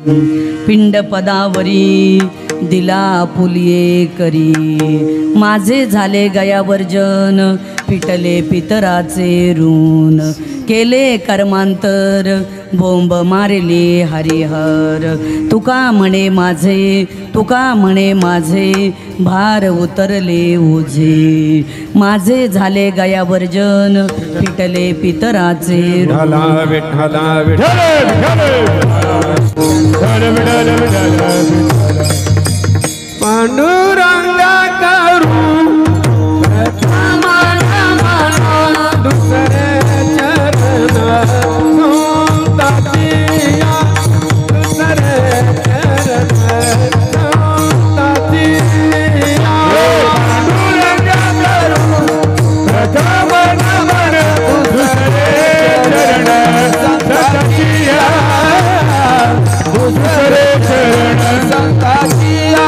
पिंड पदावरी दिला पुलिये करी, माझे झाले गयावर्जन पिटले पितराचे ऋण, केले कर्मांतर बोंब मारले हरिहर, तुका म्हणे माझे भार उतरले ओझे, माझे झाले गयावर्जन पिटले पितराचे ऋण। पांडुरंगा करू दुसरे चरण सोतातिया, दुसरे चरण सोतातिया, पांडुरंगा करू प्रथम नमन दुसरे चरण सोतातिया, दुसरे चरण सोतातिया,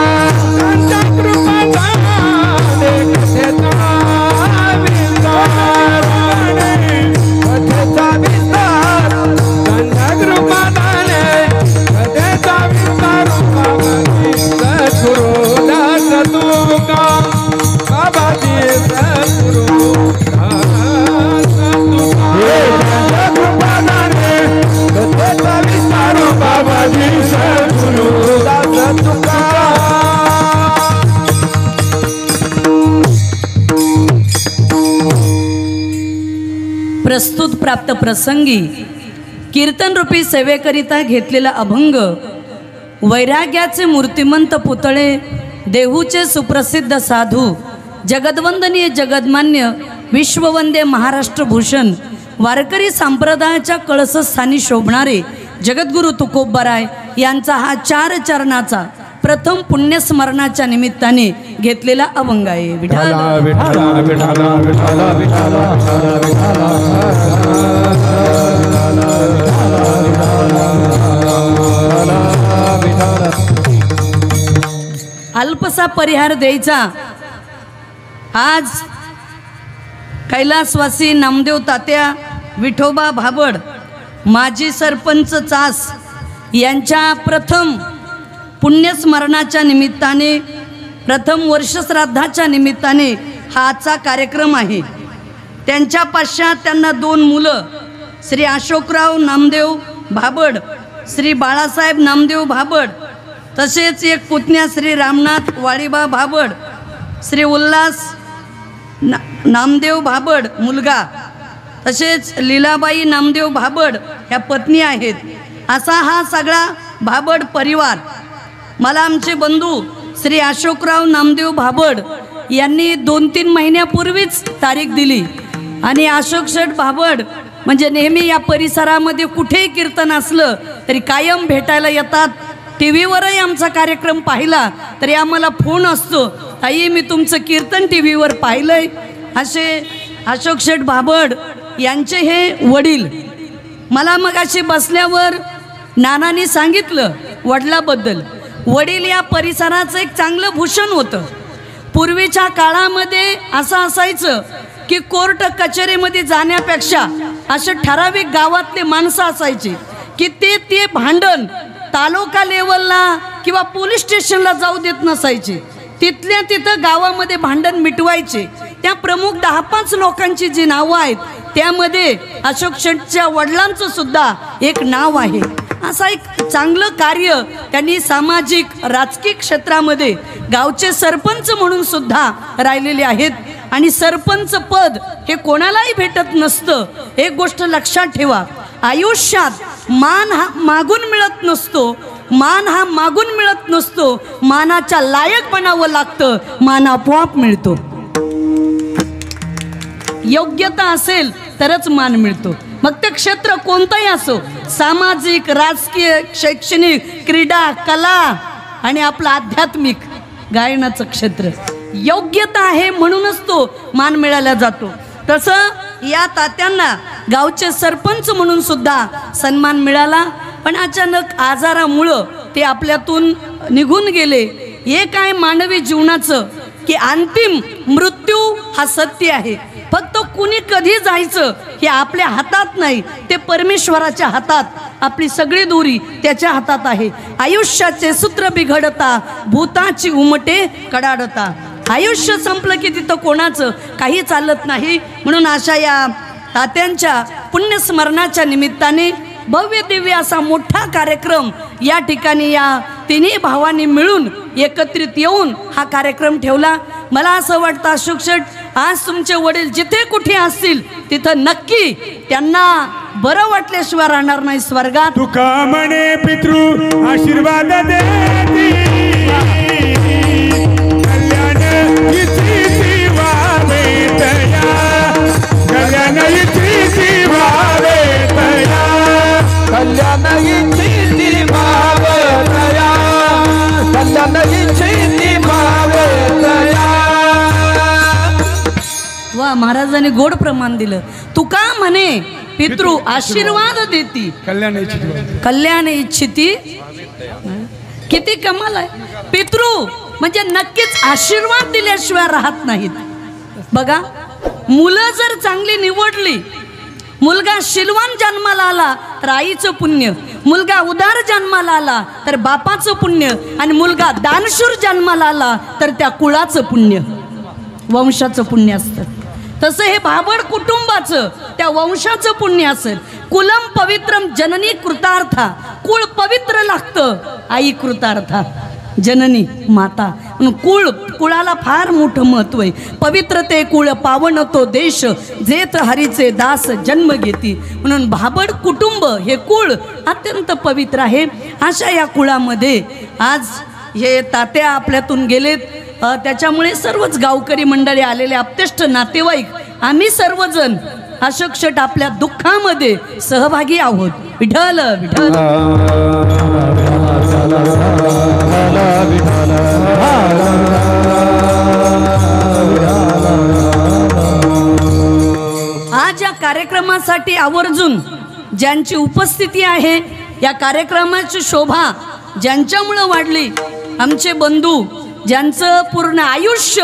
प्रस्तुत प्राप्त प्रसंगी कीर्तन रूपी सेवेकरिता घेतलेला अभंग वैराग्याचे मूर्तिमंत पुतळे, देहूचे सुप्रसिद्ध साधू, जगद्वंदनीय जगद्मान्य विश्ववंद्य महाराष्ट्रभूषण वारकरी संप्रदायाच्या कळसस्थानी शोभणारे जगद्गुरु तुकोबाराय यांचा हा 4 चरणाचा प्रथम पुण्यस्मरणाच्या निमित्ताने घेतलेला अभंग आहे। विठ्ठल विठ्ठल विठ्ठल विठ्ठल विठ्ठल अल्पसा परिहार द्यायचा। आज कैलासवासी नामदेव तात्या विठोबा भाबड, माजी सरपंच चास यांच्या प्रथम पुण्यस्मरणाच्या निमित्ताने, प्रथम वर्षश्राद्धाच्या निमित्ताने हा आजचा कार्यक्रम आहे। त्यांच्या पश्चात त्यांना 2 मुलं, श्री अशोकराव नामदेव भाबड, श्री बाळासाहेब नामदेव भाबड, तसेच एक पुतण्या श्री रामनाथ वाळीबा भाबड, श्री उल्हास नामदेव भाबड मुलगा, तसेच लीलाबाई नामदेव भाबड ह्या पत्नी आहेत। असा हा सगळा भाबड परिवार। मला आमचे बंधू श्री अशोकराव नामदेव भाबड यांनी 2-3 महिन्यापूर्वीच तारीख दिली आणि अशोक शेठ भाबड म्हणजे नेहमी या परिसरामध्ये कुठेही कीर्तन असलं तरी कायम भेटायला येतात। टी व्हीवरही आमचा कार्यक्रम पाहिला तरी आम्हाला फोन असतो, ताई मी तुमचं कीर्तन टी व्हीवर पाहिलंय। असे अशोक शेठ भाबड यांचे हे वडील। मला मगाशी बसल्यावर नानांनी सांगितलं वडिलाबद्दल। वडील या परिसराचं एक चांगलं भूषण होतं। पूर्वीच्या काळामध्ये असं असायचं की कोर्ट कचेरीमध्ये जाण्यापेक्षा असे ठराविक गावातले माणसं असायचे की ते भांडण तालुका लेवलला किंवा पोलीस स्टेशनला जाऊ देत नसायचे। तिथल्या तिथं गावामध्ये भांडण मिटवायचे। त्या प्रमुख 10-5 लोकांची जी नावं आहेत त्यामध्ये अशोक शेठच्या वडिलांचं सुद्धा एक नाव आहे। असा एक चांगलं कार्य त्यांनी सामाजिक राजकीय क्षेत्रामध्ये गावचे सरपंच म्हणून सुद्धा राहिलेले आहेत। आणि सरपंच पद हे कोणालाही भेटत नसतं। एक गोष्ट लक्षात ठेवा, आयुष्यात मान हा मागून मिळत नसतो, मान हा मागून मिळत नसतो, मानाच्या लायक बनावं लागतं, मान आपोआप मिळतो। योग्यता असेल तरच मान मिळतो। मग ते क्षेत्र कोणतंही असो, सामाजिक, राजकीय, शैक्षणिक, क्रीडा, कला आणि आपलं आध्यात्मिक गायनाचं क्षेत्र, योग्यता आहे म्हणूनच तो मान मिळाला जातो। तसं या तात्यांना गावचे सरपंच म्हणून सुद्धा सन्मान मिळाला, पण अचानक आजारामुळं ते आपल्यातून निघून गेले। हे काय मानवी जीवनाचं की अंतिम मृत्यू हा सत्य आहे, फक्त कुणी कधी जायचं हे आपल्या हातात नाही, ते परमेश्वराच्या हातात। आपली सगळी दोरी त्याच्या हातात आहे. आयुष्याचे सूत्र बिघडता भूताची उमटे कडाडता. आयुष्य संपलं की तिथं कोणाचं काही चालत नाही. म्हणून अशा या तात्यांच्या पुण्यस्मरणाच्या निमित्ताने भव्य दिव्य असा मोठा कार्यक्रम या ठिकाणी या तिन्ही भावांनी मिळून एकत्रित येऊन हा कार्यक्रम ठेवला. मला असं वाटतं अशोक शेठ, आज तुमचे वडील जिथे कुठे असतील तिथं नक्की त्यांना बरं वाटल्याशिवाय राहणार नाही स्वर्गात. तुका म्हणे पितृ आशीर्वाद देती, कल्याण इच्छिती व्हावे तया, कल्याण इच्छिती व्हावे तया, कल्याण इच्छिती व्हावे तया, कल्याण इच्छिती व्हावे तया. वा, महाराजांनी गोड प्रमाण दिलं. तुका म्हणे पितृ आशीर्वाद देती, कल्याण इच्छिती, कल्याण इच्छिती. किती कमाल आहे. पितृ म्हणजे नक्कीच आशीर्वाद दिल्याशिवाय राहत नाहीत. बघा, मुलं जर चांगली निवडली, मुलगा शिलवान जन्माला आला तर आईचं पुण्य, मुलगा उदार जन्माला आला तर बापाचं पुण्य, आणि मुलगा दानशूर जन्माला आला तर त्या कुळाचं पुण्य, वंशाचं पुण्य असतं. तसं हे भाबड कुटुंबाचं त्या वंशाचं पुण्य असेल. कुलम पवित्रम जननी कृतार्था, कुळ पवित्र लागतं, आई कृतार्था, जननी माता. कुळ, कुळाला फार मोठं महत्व आहे. पवित्रते कुळ पावन तो देश, जेथ हरीचे दास जन्म घेती. म्हणून भाबड कुटुंब हे कुळ अत्यंत पवित्र आहे. अशा या कुळामध्ये आज हे तात्या आपल्यातून गेलेत. त्याच्यामुळे सर्वच गावकरी मंडळी आलेले, आप्तेष्ट नातेवाईक, आम्ही सर्वजण अशोक शेठ आपल्या दुःखामध्ये सहभागी आहोत. विठ्ठल विठ्ठल. आज या कार्यक्रमासाठी आवर्जून ज्यांची उपस्थिती आहे, या कार्यक्रमाची शोभा ज्यांच्यामुळं वाढली, आमचे बंधू ज्यांचं पूर्ण आयुष्य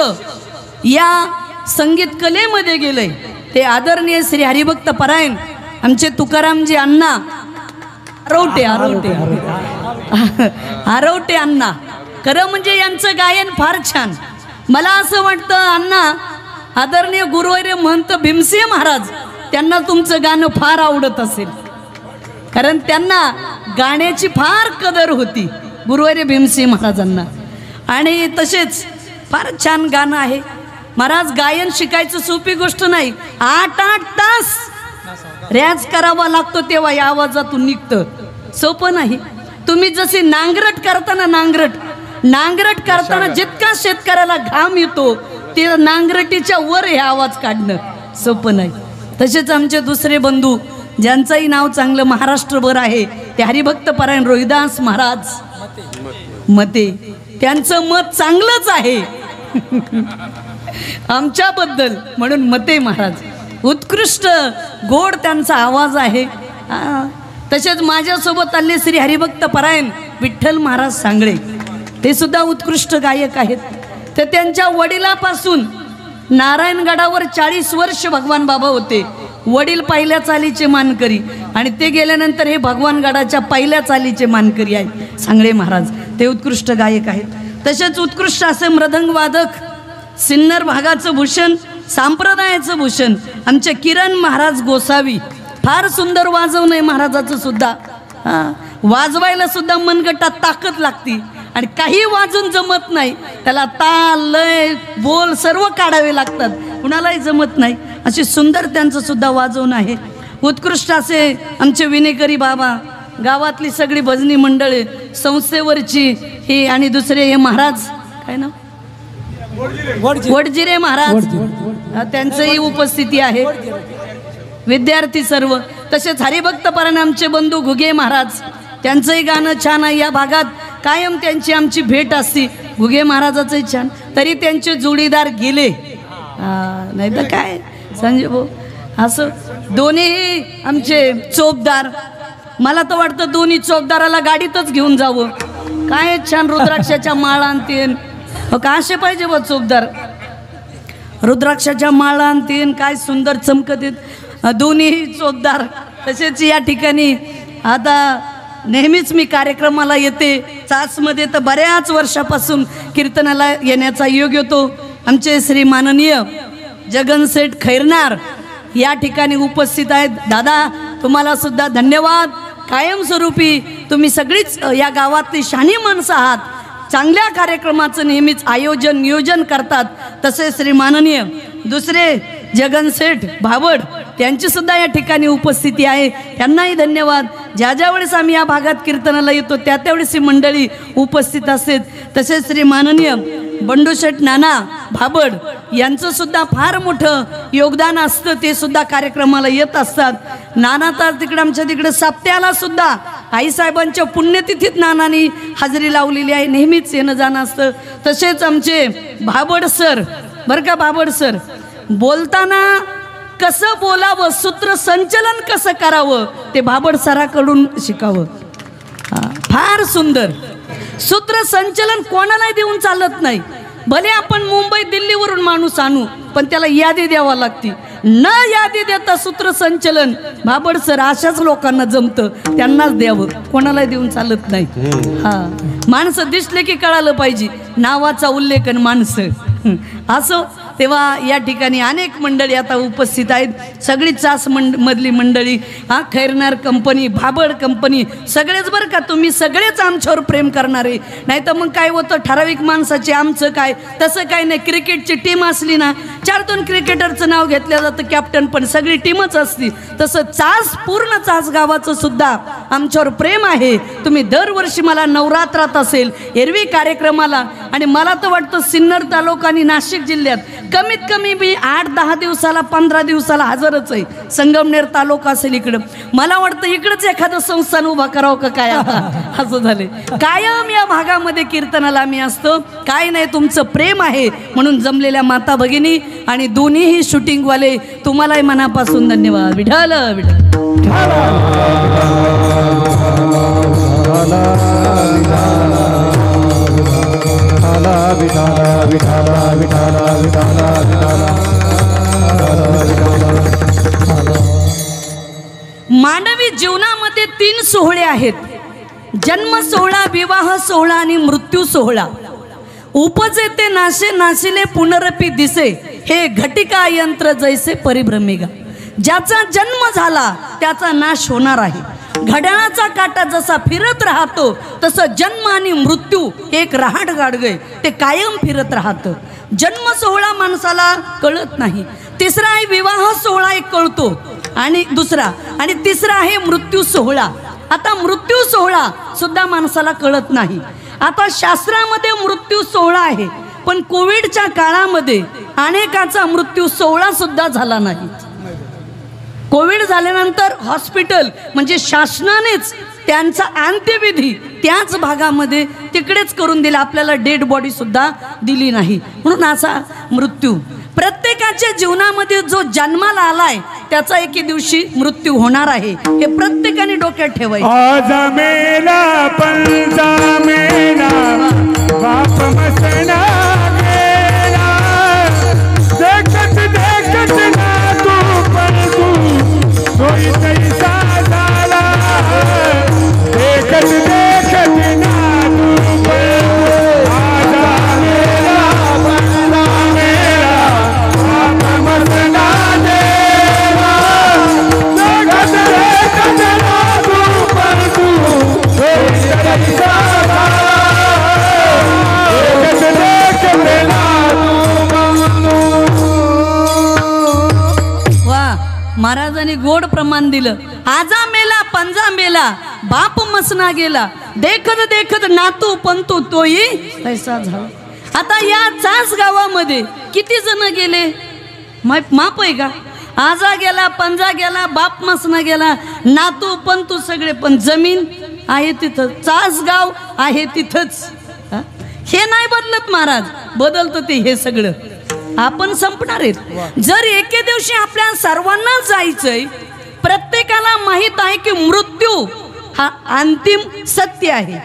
या संगीत कलेमध्ये गेलंय, ते आदरणीय श्री हरिभक्त परायण आमचे तुकारामजी अण्णा आरवटे, आरवटे आरवटे अण्णा. खरं म्हणजे यांचं गायन फार छान. मला असं वाटतं अण्णा, आदरणीय गुरुवर्य महंत भीमसिंह महाराज, त्यांना तुमचं गाणं फार आवडत असेल, कारण त्यांना गाण्याची फार कदर होती गुरुवर्य भीमसिंह महाराजांना. आणि तसेच फार छान गाणं आहे. महाराज, गायन शिकायचं सोपी गोष्ट नाही. 8-8 तास रियाज करावा लागतो तेव्हा या आवाजातून निघतं. सोपं नाही. तुम्ही जसे नांगरट करताना, नांगरट करताना जितका शेतकऱ्याला घाम येतो ते नांगरटीच्या वर हे आवाज काढणं सोपं नाही. तसेच आमचे दुसरे बंधू ज्यांचंही नाव चांगलं महाराष्ट्रभर आहे, ते हरिभक्त परायण रोहिदास महाराज मते. त्यांचं मत चांगलंच आहे आमच्याबद्दल, म्हणून मते महाराज. उत्कृष्ट गोड त्यांचा आवाज आहे. तसेच माझ्यासोबत आले श्री हरिभक्त परायण विठ्ठल महाराज सांगळे, ते सुद्धा उत्कृष्ट गायक आहेत. तर त्यांच्या वडिलापासून नारायणगडावर 40 वर्ष भगवान बाबा होते. वडील पहिल्या चालीचे मानकरी, आणि ते गेल्यानंतर हे भगवानगडाच्या पहिल्या चालीचे मानकरी आहेत सांगळे महाराज. ते उत्कृष्ट गायक आहेत. तसेच उत्कृष्ट असे मृदंग वादक, सिन्नर भागाचं भूषण, संप्रदायाचं भूषण आमचे किरण महाराज गोसावी. फार सुंदर वाजवणं आहे महाराजाचं सुद्धा. वाजवायला सुद्धा मनगटात ताकद लागती, आणि काही वाजून जमत नाही, त्याला ताल लय बोल सर्व काढावे लागतात, कुणालाही जमत नाही. अशी सुंदर त्यांचं सुद्धा वाजवणं आहे. उत्कृष्ट असे आमचे विनेकरी बाबा, गावातली सगळी भजनी मंडळी, संस्थेवरची ही, आणि दुसरे हे महाराज, काय नाव, वडजिरे महाराज, त्यांचंही उपस्थिती आहे. विद्यार्थी सर्व. तसेच हरिभक्त परायण आमचे बंधू घुगे महाराज, त्यांचंही गाणं छान आहे. या भागात कायम त्यांची आमची भेट असती. घुगे महाराजाचंही छान. तरी त्यांचे जोडीदार गेले, नाही तर काय संजय भाऊ, असं दोन्ही आमचे चोपदार. मला तर वाटतं दोन्ही चोपदाराला गाडीतच घेऊन जावं. काय छान रुद्राक्षाच्या माळा आणतीन, का असे पाहिजे बा चोपदार, रुद्राक्षाच्या माळा आणतीन, काय सुंदर चमकत दोन्ही चोपदार. तसेच या ठिकाणी आता नेहमीच मी कार्यक्रमाला येते, चासमध्ये तर बऱ्याच वर्षापासून कीर्तनाला येण्याचा योग येतो. आमचे श्री माननीय जगनसेठ खैरनार या ठिकाणी उपस्थित आहेत. दादा तुम्हाला सुद्धा धन्यवाद. कायमस्वरूपी तुम्ही सगळीच या गावातली शहाणी माणसं आहात. चांगल्या कार्यक्रमाचं नेहमीच आयोजन नियोजन करतात. तसे श्री माननीय दुसरे जगनसेठ भाबड त्यांची सुद्धा या ठिकाणी उपस्थिती आहे. त्यांनाही धन्यवाद. ज्या ज्या वेळेस आम्ही या भागात कीर्तनाला येतो त्या त्यावेळेस ही मंडळी उपस्थित असते. तसेच श्री माननीय बंडूशेठ नाना भाबड यांचं सुद्धा फार मोठं योगदान असतं. ते सुद्धा कार्यक्रमाला येत असतात. नाना तर तिकडे आमच्या तिकडे सप्त्याला सुद्धा आईसाहेबांच्या पुण्यतिथीत नानांनी हजेरी लावलेली आहे. नेहमीच येणं जाणं असतं. तसेच आमचे भाबड सर बरं का, भाबड सर बोलताना कसं बोलावं, सूत्रसंचलन कसं करावं ते भाबड सराकडून शिकावं. फार सुंदर सूत्रसंचलन कोणालाही देऊन चालत नाही. भले आपण मुंबई दिल्लीवरून माणूस आणू पण त्याला यादी द्यावा लागते. न यादी देता सूत्रसंचलन भाबड सर अशाच लोकांना जमतं, त्यांनाच द्यावं, कोणालाही देऊन चालत नाही. माणसं दिसले की कळालं पाहिजे नावाचा उल्लेख माणसं असं. तेव्हा या ठिकाणी अनेक मंडळी आता उपस्थित आहेत. सगळी चास मधली मंडळी, खैरनार कंपनी, भाबड कंपनी, सगळेच बरं का. तुम्ही सगळेच आमच्यावर प्रेम करणारे. नाही तर मग काय होतं, ठराविक माणसाचे आमचं काय, तसं काय नाही. क्रिकेटची टीम असली ना 4-2 क्रिकेटरचं नाव घेतलं जातं कॅप्टन, पण सगळी टीमच असती. तसं चास पूर्ण चास गावाचं सुद्धा आमच्यावर प्रेम आहे. तुम्ही दरवर्षी मला नवरात्रात असेल एरवी कार्यक्रमाला, आणि मला तर वाटतं सिन्नर तालुका आणि नाशिक जिल्ह्यात कमीत कमी मी 8-10 दिवसाला 15 दिवसाला हजरच आहे. संगमनेर तालुका असेल इकडं, मला वाटतं इकडंच एखादं संस्थान उभा करावं का काय असं झाले. कायम या भागामध्ये कीर्तनाला आम्ही असतो. काय नाही, तुमचं प्रेम आहे म्हणून जमलेल्या माता भगिनी आणि दोन्हीही शूटिंगवाले तुम्हालाही मनापासून धन्यवाद. विठ्ठल मानवी जीवनामध्ये 3 सोहळे आहेत. जन्म सोहळा, विवाह सोहळा आणि मृत्यू सोहळा. उपजे ते नाशे, नाशिले पुनरपी दिसे, हे घटिका यंत्र जैसे परिभ्रमेगा. ज्याचा जन्म झाला त्याचा नाश होणार आहे. घड्याळाचा काटा जसा फिरत राहतो तसं जन्म आणि मृत्यू एक रहाट गाडगय, ते कायम फिरत राहतं. जन्म सोहळा माणसाला कळत नाही. तिसरा आहे विवाह सोहळा, एक कळतो, आणि दुसरा आणि तिसरा आहे मृत्यू सोहळा. आता मृत्यू सोहळा सुद्धा माणसाला कळत नाही. आता शास्त्रामध्ये मृत्यू सोहळा आहे, पण कोविडच्या काळामध्ये अनेकाचा मृत्यू सोहळा सुद्धा झाला नाही. कोविड झाल्यानंतर हॉस्पिटल म्हणजे शासनानेच त्यांचा अंत्यविधी त्याच भागामध्ये तिकडेच करून दिला. आपल्याला डेड बॉडी सुद्धा दिली नाही. म्हणून असा मृत्यू प्रत्येकाच्या जीवनामध्ये जो जन्माला आलाय त्याचा एके दिवशी मृत्यू होणार आहे. हे प्रत्येकाने डोक्यात ठेवायचं. आज मेला पंजा मेला बाप मसना गेला, देखत देखत ना तू पण तू कोई तैसा झाला, देखत देखत ना तू पण आज मेला पंजा मेला बाप मसना गेला, देखत देखत ना तू पण तू कोई तैसा झाला, देखत देखत ना महाराजांनी गोड प्रमाण दिलं. आजा मेला पंजा मेला बाप मसना गेला, देखत देखत नातू पंतू तोही तैसा झाला. आता या चास गावामध्ये किती जण गेले माप आहे का? आजा गेला, पंजा गेला, बाप मसना गेला, नातू पंतू सगळे, पण जमीन आहे तिथं, चास गाव आहे तिथंच. हे नाही बदलत महाराज, बदलतं ते हे सगळं. आपण संपणार आहेत. जर एके दिवशी आपल्या सर्वांना जायचंय, प्रत्येकाला माहित आहे की मृत्यू हा अंतिम सत्य आहे.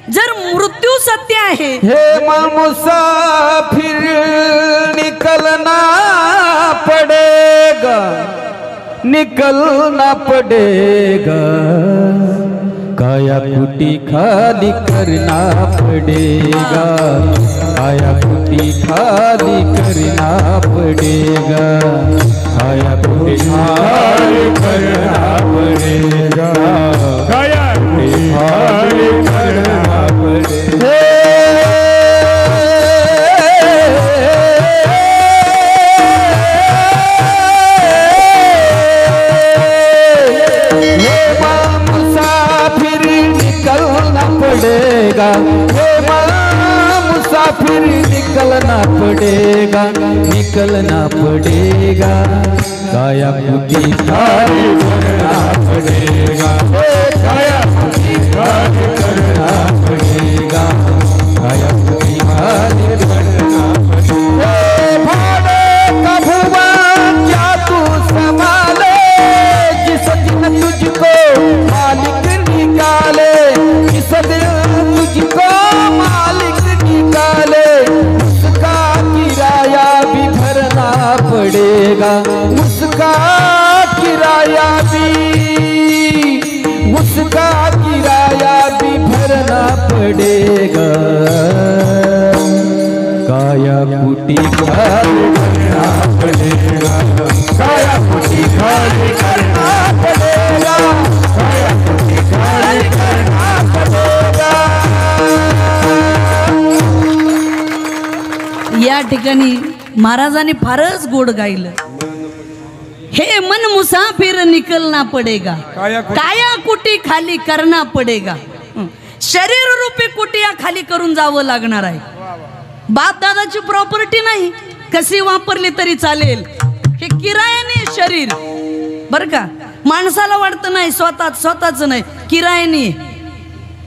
जर मृत्यू सत्य आहे, हे मुसाफिर निकलना पडेगा, निकलना पड़ेगा, काया कुटी खाली करना पड़ेगा, काया कुटी खाली करना पड़ेगा, काया कुटी खाली करना पड़ेगा, काया कुटी खाली करना पड़ेगा। पड़ेगा मुसाफिर निकलना पड़ेगा, निकलना पड़ेगा, काया कुटी खाली करना पड़ेगा, काया कुटी खाली करना पड़ेगा, काया कुटी खाली करना पड़ेगा। भाड़े का भुवन क्या तू संभाले, जिस दिन तुझको मालिक निकाले, जिस दिन तुझको मालिक निकाले, उसका किराया भी भरना पड़ेगा, उसका किराया भी भरना पड़ेगा, काया कुटी खाली करना पड़ेगा, काया कुटी खाली करना पड़ेगा, काया कुटी खाली करना पड़ेगा। या ठिकाणी महाराजांनी फारच गोड गायलं, हे मन मुसाफिर निकलना पडेगा, काया कुटी खाली करना पडेगा। शरीर रूपी कुटिया खाली करून जावं लागणार आहे। बाप दादाची प्रॉपर्टी नाही, कशी वापरली तरी चालेल, हे किरायाने शरीर बर का। माणसाला वाटतं नाही स्वतःच नाही, किरायाने।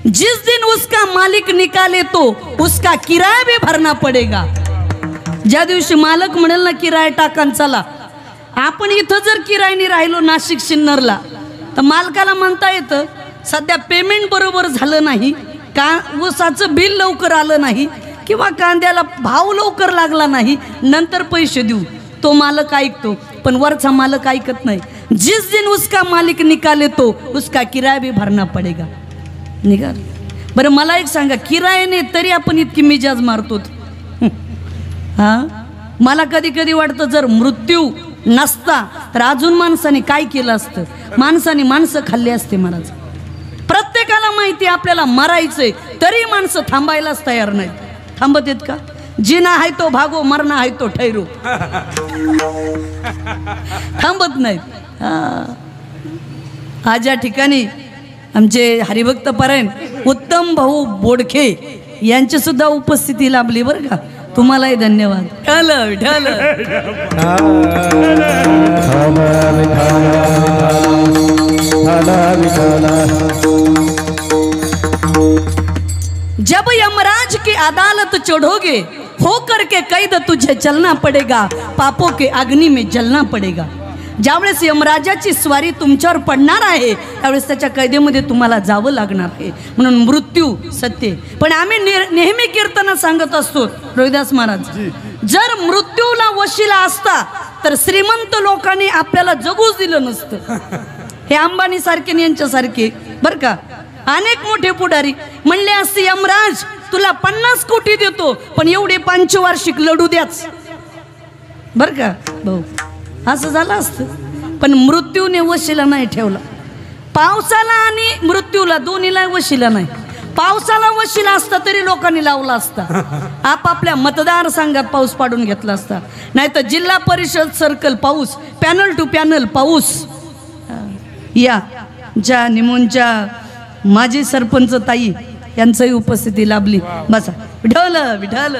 जिस दिन उसका मालिक निकाले तो उसका किराया भी भरना पडेगा। ज्या दिवशी मालक म्हणेल ना किराया टाकान चला, आपण इथं जर किरायाने राहिलो नाशिक सिन्नरला, तर मालकाला म्हणता येतं सध्या पेमेंट बरोबर झालं नाही का, ऊसाचं बिल लवकर आलं नाही किंवा कांद्याला भाव लवकर लागला नाही, नंतर पैसे देऊ। तो मालक ऐकतो, पण वरचा मालक ऐकत नाही। जिस दिन उसका मालिक निकाले तो उसका किराया भी भरना पडेगा। निघाल बरं, मला एक सांगा, किरायाने तरी आपण इतकी मिजाज मारतो। हा, मला कधी कधी वाटतं जर मृत्यू नसता तर अजून माणसाने काय केलं असतं। माणसाने माणसं खाल्ली असते महाराज। प्रत्येकाला माहिती आपल्याला मरायचंय, तरी माणसं थांबायलाच तयार नाहीत। थांबत आहेत का? जिना आहे तो भागो, मरणा आहे तो ठैरो। थांबत नाहीत। आज या ठिकाणी आमचे हरिभक्त परायण उत्तम भाऊ बोडखे यांची सुद्धा उपस्थिती लाभली बरं का। तुम्हालाही धन्यवाद। जब यमराज की अदालत चढ़ोगे, होकर के कैद तुझे चलना पड़ेगा, पापों के अग्नि में जलना पड़ेगा। ज्यावेळेस यमराजाची स्वारी तुमच्यावर पडणार आहे, त्यावेळेस त्याच्या कैदेमध्ये तुम्हाला जावं लागणार आहे। म्हणून मृत्यू सत्य। पण आम्ही नेहमी कीर्तनात सांगत असतो रोहिदास महाराज, जर मृत्यूला वशिला असता तर श्रीमंत लोकांनी आपल्याला जगूच दिलं नसतं। हे अंबानी सारखे यांच्यासारखे बरं का, अनेक मोठे पुढारी म्हणले असते, यमराज तुला 50 कोटी देतो, पण एवढे पंचवार्षिक लढू द्याच बरं का भाऊ, असं झालं असतं। पण मृत्यूने वशिला नाही ठेवला। पावसाला आणि मृत्यूला दोन्हीला वशिला नाही। पावसाला वशिला असता तरी लोकांनी लावला असता, आपापल्या मतदारसंघात पाऊस पाडून घेतला असता। नाही तर जिल्हा परिषद सर्कल पाऊस, पॅनल टू पॅनल पाऊस। या ज्या निमोनच्या माजी सरपंच ताई यांचंही उपस्थिती लाभली। बसा, विठ्ठल विठ्ठल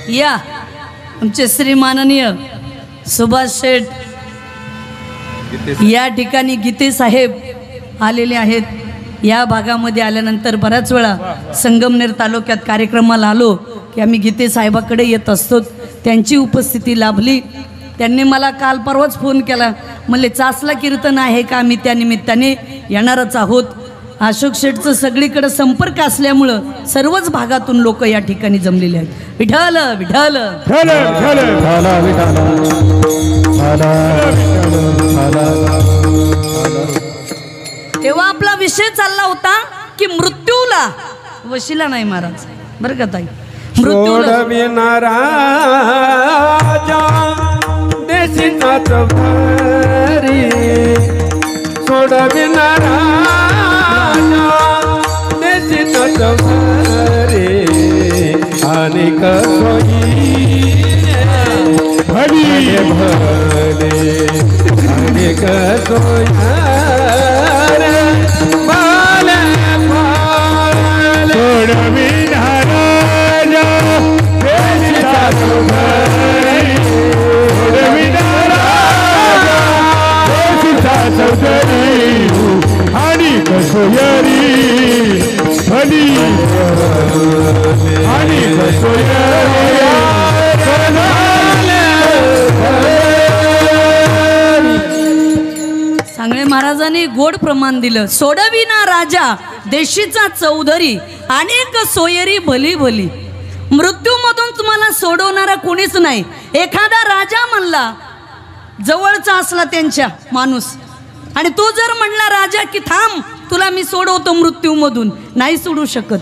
या आमचे श्री माननीय सुभाष शेठ या ठिकाणी गीते साहेब आलेले आहेत। या भागामध्ये आल्यानंतर बऱ्याच वेळा संगमनेर तालुक्यात कार्यक्रमाला आलो की आम्ही गीते साहेबाकडे येत असतो, त्यांची उपस्थिती लाभली। त्यांनी मला काल परवाच फोन केला, म्हणले चासला कीर्तन आहे का, आम्ही त्या निमित्ताने येणारच आहोत. अशोक शेठचं सगळीकडे संपर्क असल्यामुळं सर्वच भागातून लोक या ठिकाणी जमलेले आहेत. विठ्ठल विठ्ठल तेव्हा आपला विषय चालला होता की मृत्यूला वशिला नाही महाराज, बरं का ताई, मृत्यूला देशीचा चौधरी सोडविना राजा देशीचा चौधरी आणि कसोई भली भले आणि कसोई सोडविना राजा देशीचा चौधरी चौधरी आणि कसोयरी भली आणि सांगळे महाराजांनी गोड प्रमाण दिलं. सोडविना राजा देशीचा चौधरी अनेक सोयरी भली भली. मृत्यूमधून तुम्हाला सोडवणारा कोणीच नाही. एखादा राजा म्हणला जवळचा असला त्यांच्या माणूस, आणि तो जर म्हणला राजा की थांब तुला मी सोडवतो मृत्यूमधून, नाही सोडू शकत.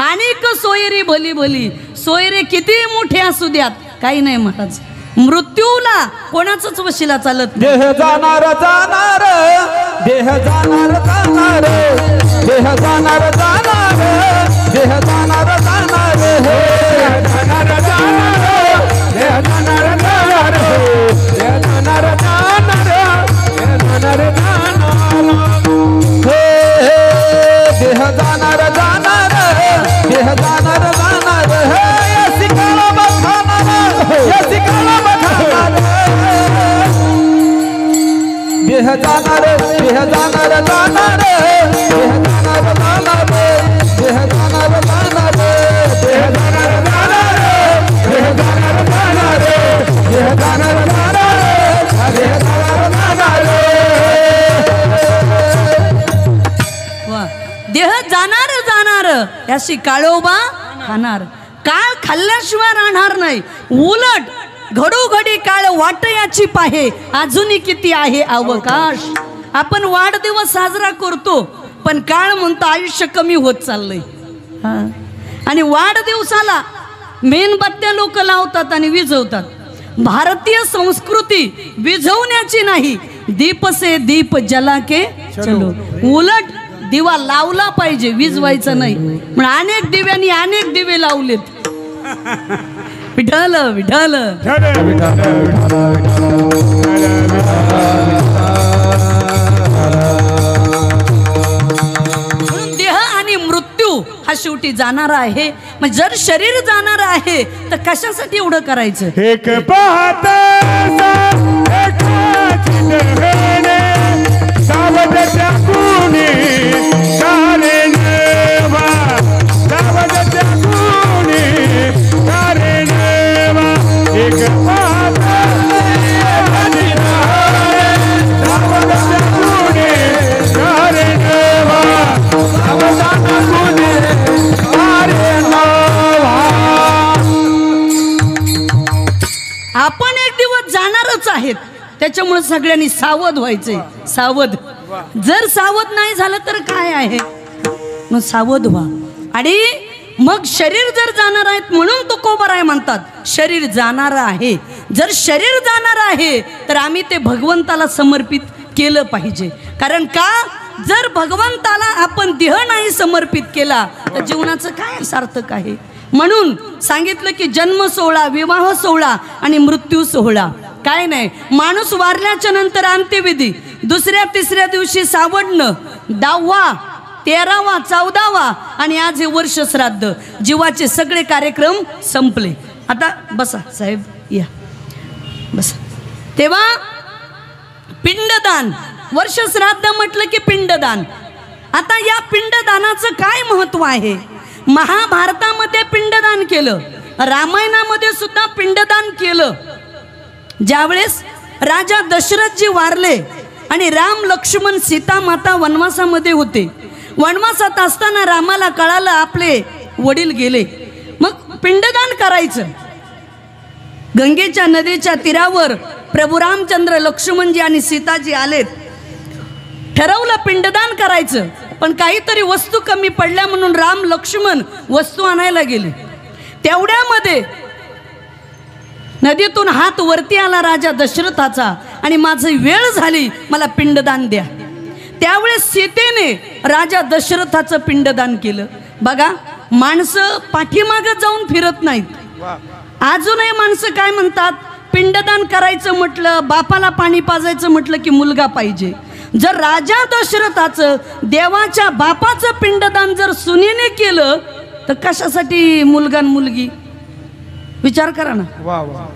अनेक सोयरी भली भली. सोयरे किती मोठे असू द्यात, काही नाही महाराज, मृत्यूला कोणाचंच वशिला चालत नाही. देह जाणार जाणार देह जाणार जाणार देह जाणार जाणार देह जाणार जाणार देह जाणार जाणार देह जाणार जाणार देह जाणार जाणार देह जाणार जाणार देह जाणार जाणार देह जाणार जाणार या शिकाला बखाणार या शिकाला बखाणार देह जाणार देह जाणार जाणार देह जाणार जाणार देह जाणार जाणार देह जाणार जाणार देह जाणार जाणार देह जाणार जाणार देह जाणार जाणार. वा, देह जाणार जाणार याशी काळोबा खाणार. काळ खाल्ल्याशिवाय राहणार नाही, उलट घडोघडी काळ वाट याची पाहे अजूनही किती आहे अवकाश. आपण वाढदिवस साजरा करतो पण काळ म्हणतो आयुष्य कमी होत चाललंय. आणि वाढदिवसाला मेणबत्त्या लोक लावतात आणि विझवतात. भारतीय संस्कृती विझवण्याची नाही, दीप से दीप जला के चलो. उलट दिवा लावला पाहिजे, विझवायचं नाही. पण अनेक दिव्यांनी अनेक दिवे लावलेत. विठ्ठल विठ्ठल. म्हणून देह आणि मृत्यू हा शेवटी जाणारा आहे. मग जर शरीर जाणार आहे तर कशासाठी एवढं करायचं. एक पाहत सावध त्यागुनी कारण सावध त्यागुनी कारण एक पाहत सावध त्यागुनी कारण सावधानगुनी कारण. आपण एक दिवस जाणारच आहेत, त्याच्यामुळे सगळ्यांनी सावध व्हायचंय. सावध. जर सावध नाही झालं तर काय आहे, मग सावध व्हा. आणि मग शरीर जर जाणार आहेत म्हणून तुकोबाराय म्हणतात शरीर जाणार आहे. जर शरीर जाणार आहे तर आम्ही ते भगवंताला समर्पित केलं पाहिजे. कारण का, जर भगवंताला आपण देह नाही समर्पित केला तर जीवनाचं काय सार्थक आहे. म्हणून सांगितलं की जन्म सोहळा, विवाह सोहळा आणि मृत्यू सोहळा. काय नाही, माणूस वारल्याच्या नंतर अंत्यविधी, दुसऱ्या तिसऱ्या दिवशी सावडणं, 10वा 13वा 14वा आणि आज हे वर्ष श्राद्ध. जीवाचे सगळे कार्यक्रम संपले. आता बसा साहेब, या बसा. तेव्हा पिंडदान, वर्ष श्राद्ध म्हटलं की पिंडदान. आता या पिंडदानाचं काय महत्व आहे. महाभारतामध्ये पिंडदान केलं, रामायणामध्ये सुद्धा पिंडदान केलं. ज्यावेळेस राजा दशरथजी वारले आणि राम लक्ष्मण सीता माता वनवासामध्ये होते, वनवासात असताना रामाला कळालं आपले वडील गेले, मग पिंडदान करायचं. गंगेच्या नदीच्या तीरावर प्रभू रामचंद्र लक्ष्मणजी आणि सीताजी आलेत. ठरवलं पिंडदान करायचं, पण काहीतरी वस्तू कमी पडल्या म्हणून राम लक्ष्मण वस्तू आणायला गेले. तेवढ्यामध्ये नदीतून हात वरती आला राजा दशरथाचा आणि माझी वेळ झाली, मला पिंडदान द्या. त्यावेळेस सीतेने राजा दशरथाचं पिंडदान केलं. बघा, माणसं पाठीमागं जाऊन फिरत नाहीत. अजूनही माणसं काय म्हणतात, पिंडदान करायचं म्हटलं, बापाला पाणी पाजायचं म्हटलं की मुलगा पाहिजे. जर राजा दशरथाचं देवाच्या बापाचं पिंडदान जर सुनेने केलं तर कशासाठी मुलगा आणि मुलगी? विचार करा ना.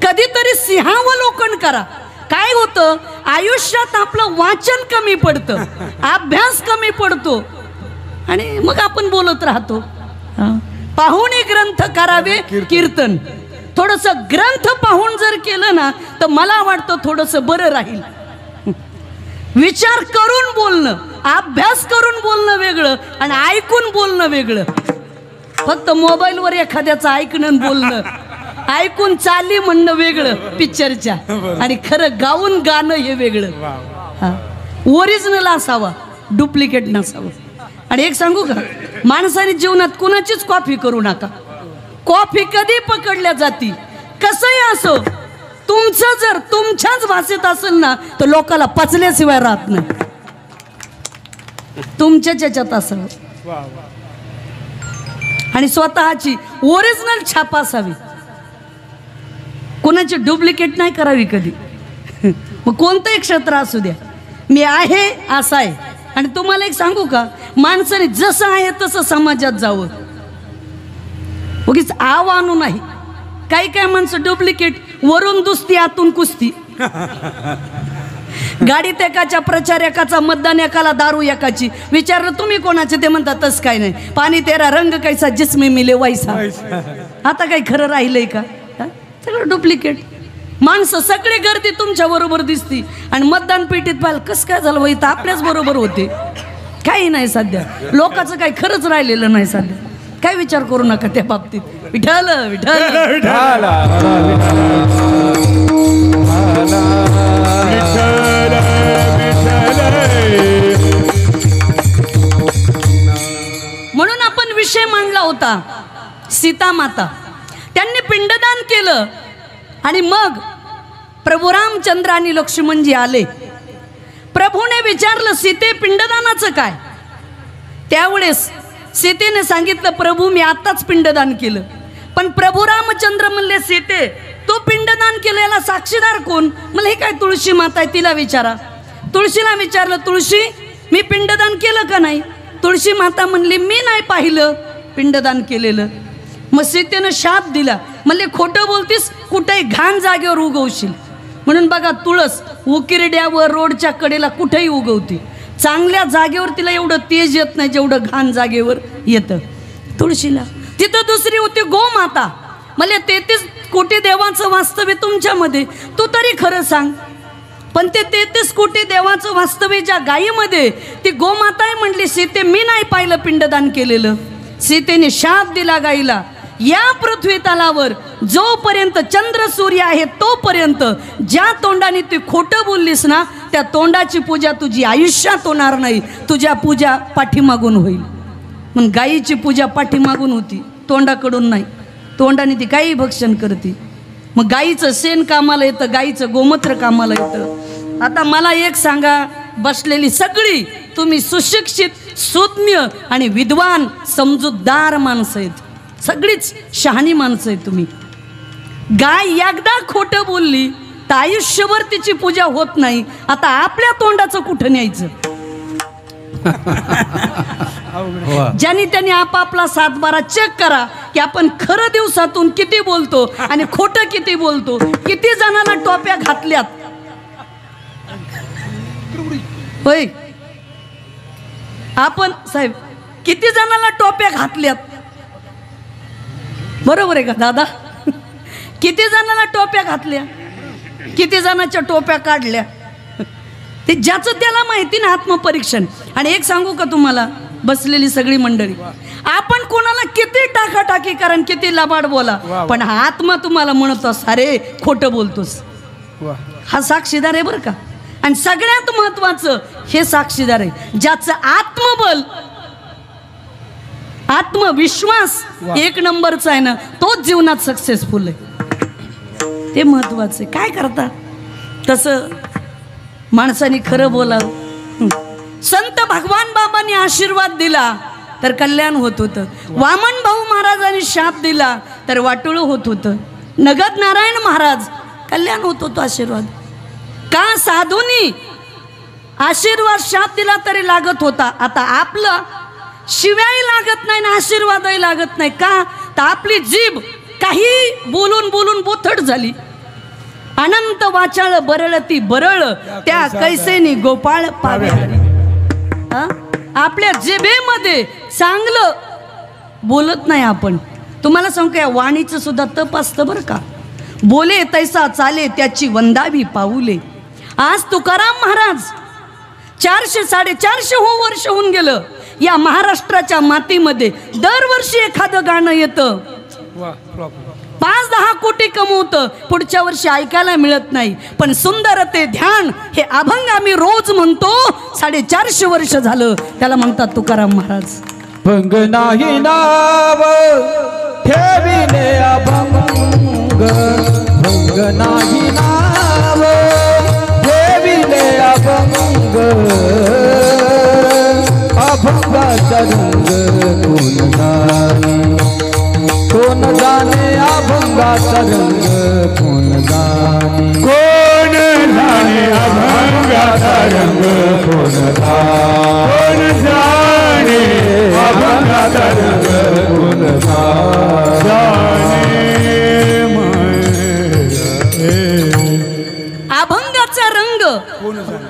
कधीतरी सिंहावलोकन करा. काय होतं, आयुष्यात आपलं वाचन कमी पडतं, अभ्यास कमी पडतो आणि मग आपण बोलत राहतो. पाहुणे ग्रंथ करावे कीर्तन. थोडस ग्रंथ पाहून जर केलं ना तर मला वाटतं थोडस बरं राहील. विचार करून बोलणं, अभ्यास करून बोलणं वेगळं आणि ऐकून बोलणं वेगळं. फक्त मोबाईलवर एखाद्याचं ऐकणं बोलणं, ऐकून चाली म्हणणं वेगळं पिक्चरच्या, आणि खरं गाऊन गाणं हे वेगळं. ओरिजिनल असावा, डुप्लिकेट नसावं. आणि एक सांगू का, माणसाने जीवनात कुणाचीच कॉपी करू नका. कॉफी कधी पकडल्या जाती, कसंही असो, तुमचं जर तुमच्याच भाषेत असेल ना तर लोकाला पचल्याशिवाय राहत नाही. तुमच्याच याच्यात असावं आणि स्वतःची ओरिजिनल छाप असावी, कोणाची डुप्लिकेट नाही करावी कधी. मग कोणतंही क्षेत्र असू द्या, मी आहे असं आहे. आणि तुम्हाला एक सांगू का, माणसाने जसं आहे तसं समाजात जावं, उगीच आव आणू नाही. काही काय माणसं डुप्लिकेट, वरून दुसती आतून कुस्ती. गाडीत एकाच्या, प्रचार एकाचा, मतदान एकाला, दारू एकाची. विचारलं तुम्ही कोणाचे, ते म्हणतात तस काय नाही, पाणी तेरा रंग कैसा जिसमें मिले वैसा. आता काही खरं राहिलंय का? सगळं डुप्लिकेट. माणसं सगळी गर्दी तुमच्या बरोबर दिसती आणि मतदान पेटीत पाहिलं कसं काय झालं, इथं आपल्याच बरोबर होते. काही नाही सध्या, लोकांचं काही खरंच राहिलेलं नाही सध्या. काय विचार करू नका त्या बाबतीत. विठ्ठल विठ्ठल म्हणून आपण विषय मांडला होता सीता माता. त्यांनी पिंडदान केलं आणि मग प्रभू रामचंद्र आणि लक्ष्मणजी आले. प्रभूने विचारलं, सीते पिंडदानाचं काय? त्यावेळेस सीतेने सांगितलं, प्रभू मी आताच पिंडदान केलं. पण प्रभू रामचंद्र म्हणले, सीते तू पिंडदान केलं याला साक्षीदार कोण? मला हे काय तुळशी माता आहे तिला विचारा. तुळशीला विचारलं, तुळशी मी पिंडदान केलं का नाही? तुळशी माता म्हणली, मी नाही पाहिलं पिंडदान केलेलं. मग सीतेनं शाप दिला, म्हणले खोटं बोलतीस, कुठेही घाण जागेवर उगवशील. म्हणून बघा, तुळस उकिरड्यावर रोडच्या कडेला कुठेही उगवते. चांगल्या जागेवर तिला एवढं तेज येत नाही जेवढं घाण जागेवर येतं तुळशीला. तिथं दुसरी होती गोमाता. म्हणजे 33 कोटी देवाचं वास्तव्य तुमच्यामध्ये, तू तरी खरं सांग. पण ते 33 कोटी देवाचं वास्तव्य ज्या गायीमध्ये ती गोमाता आहे म्हणली, सीते मी नाही पाहिलं पिंडदान केलेलं. सीतेने शाप दिला गाईला, या पृथ्वी तलावर जोपर्यंत चंद्र सूर्य आहे तोपर्यंत ज्या तोंडाने तू खोटं बोललीस ना त्या तोंडाची पूजा तुझी आयुष्यात होणार नाही, तुझ्या पूजा पाठीमागून होईल. मग गायीची पूजा पाठीमागून होती, तोंडाकडून नाही. तोंडाने ती गायी भक्षण करते. मग गायीचं शेण कामाला येतं, गायीचं गोमूत्र कामाला येतं. आता मला एक सांगा, बसलेली सगळी तुम्ही सुशिक्षित, सुज्ञ आणि विद्वान समजूतदार माणसं आहेत, सगळीच शहाणी माणसं आहेत तुम्ही. गाय एकदा खोटं बोलली तर आयुष्यभर तिची पूजा होत नाही. आता आपल्या तोंडाचं कुठं न्यायचं? ज्यांनी त्यांनी आपापला 7-12 चेक करा की आपण खरं दिवसातून किती बोलतो आणि खोटं किती बोलतो. किती जणांना टोप्या घातल्यात होय आपण साहेब, किती जणांना टोप्या घातल्यात? बरोबर आहे का दादा? किती जणांना टोप्या घातल्या? किती जणांच्या टोप्या काढल्या, ते ज्याचं त्याला माहिती ना आत्मपरीक्षण. आणि एक सांगू का तुम्हाला, बसलेली सगळी मंडळी, आपण कोणाला किती टाकाटाकी कारण किती लबाड बोला, पण हा आत्मा तुम्हाला म्हणतोस अरे खोटं बोलतोस, हा साक्षीदार आहे बरं का. आणि सगळ्यात महत्वाचं हे साक्षीदार आहे ज्याचं आत्मबल आत्मविश्वास एक नंबरचा आहे ना, तोच जीवनात सक्सेसफुल आहे. ते महत्वाचं आहे. काय करता तसं माणसाने खरं बोलावं. संत भगवान बाबांनी आशीर्वाद दिला तर कल्याण होत होतं. वामन भाऊ महाराजांनी शाप दिला तर वाटोळं होत होतं. नगद नारायण महाराज कल्याण होत होतं. आशीर्वाद का साधूनी आशीर्वाद शाप दिला तरी लागत होता. आता आपलं शिव्याही लागत नाही ना आशीर्वादही लागत नाही. का तर आपली जीभ काही बोलून बोलून बोथट झाली. अनंत वाचाळ बरळती बरळ त्या कैसेनी गोपाळ पावे. आपल्या जिभेमध्ये चांगलं बोलत नाही आपण. तुम्हाला सांगू या वाणीचं सुद्धा तप असतं बरं का. बोले तैसा चाले त्याची वंदावी पाऊले. आज तुकाराम महाराज 400-450 वर्ष होऊन गेलं. या महाराष्ट्राच्या मातीमध्ये दरवर्षी एखादं गाणं येतं. 5-10 कोटी कमवतं, पुढच्या वर्षी ऐकायला मिळत नाही. पण सुंदर ते ध्यान हे अभंग आम्ही रोज म्हणतो. 450 वर्ष झालं. त्याला म्हणतात तुकाराम महाराज. भंग नाही नाव ठेविले अभंग, भंग नाही नाव ठेविले अभंग. अभंगाचा रंग कोण जाणे, कोण जाणे अभंगाचा रंग कोण जाणे, कोण जाणे अभंगाचा रंग कोण जाणे, अभंगाचा रंग कोण जाणे. अभंगाचा रंग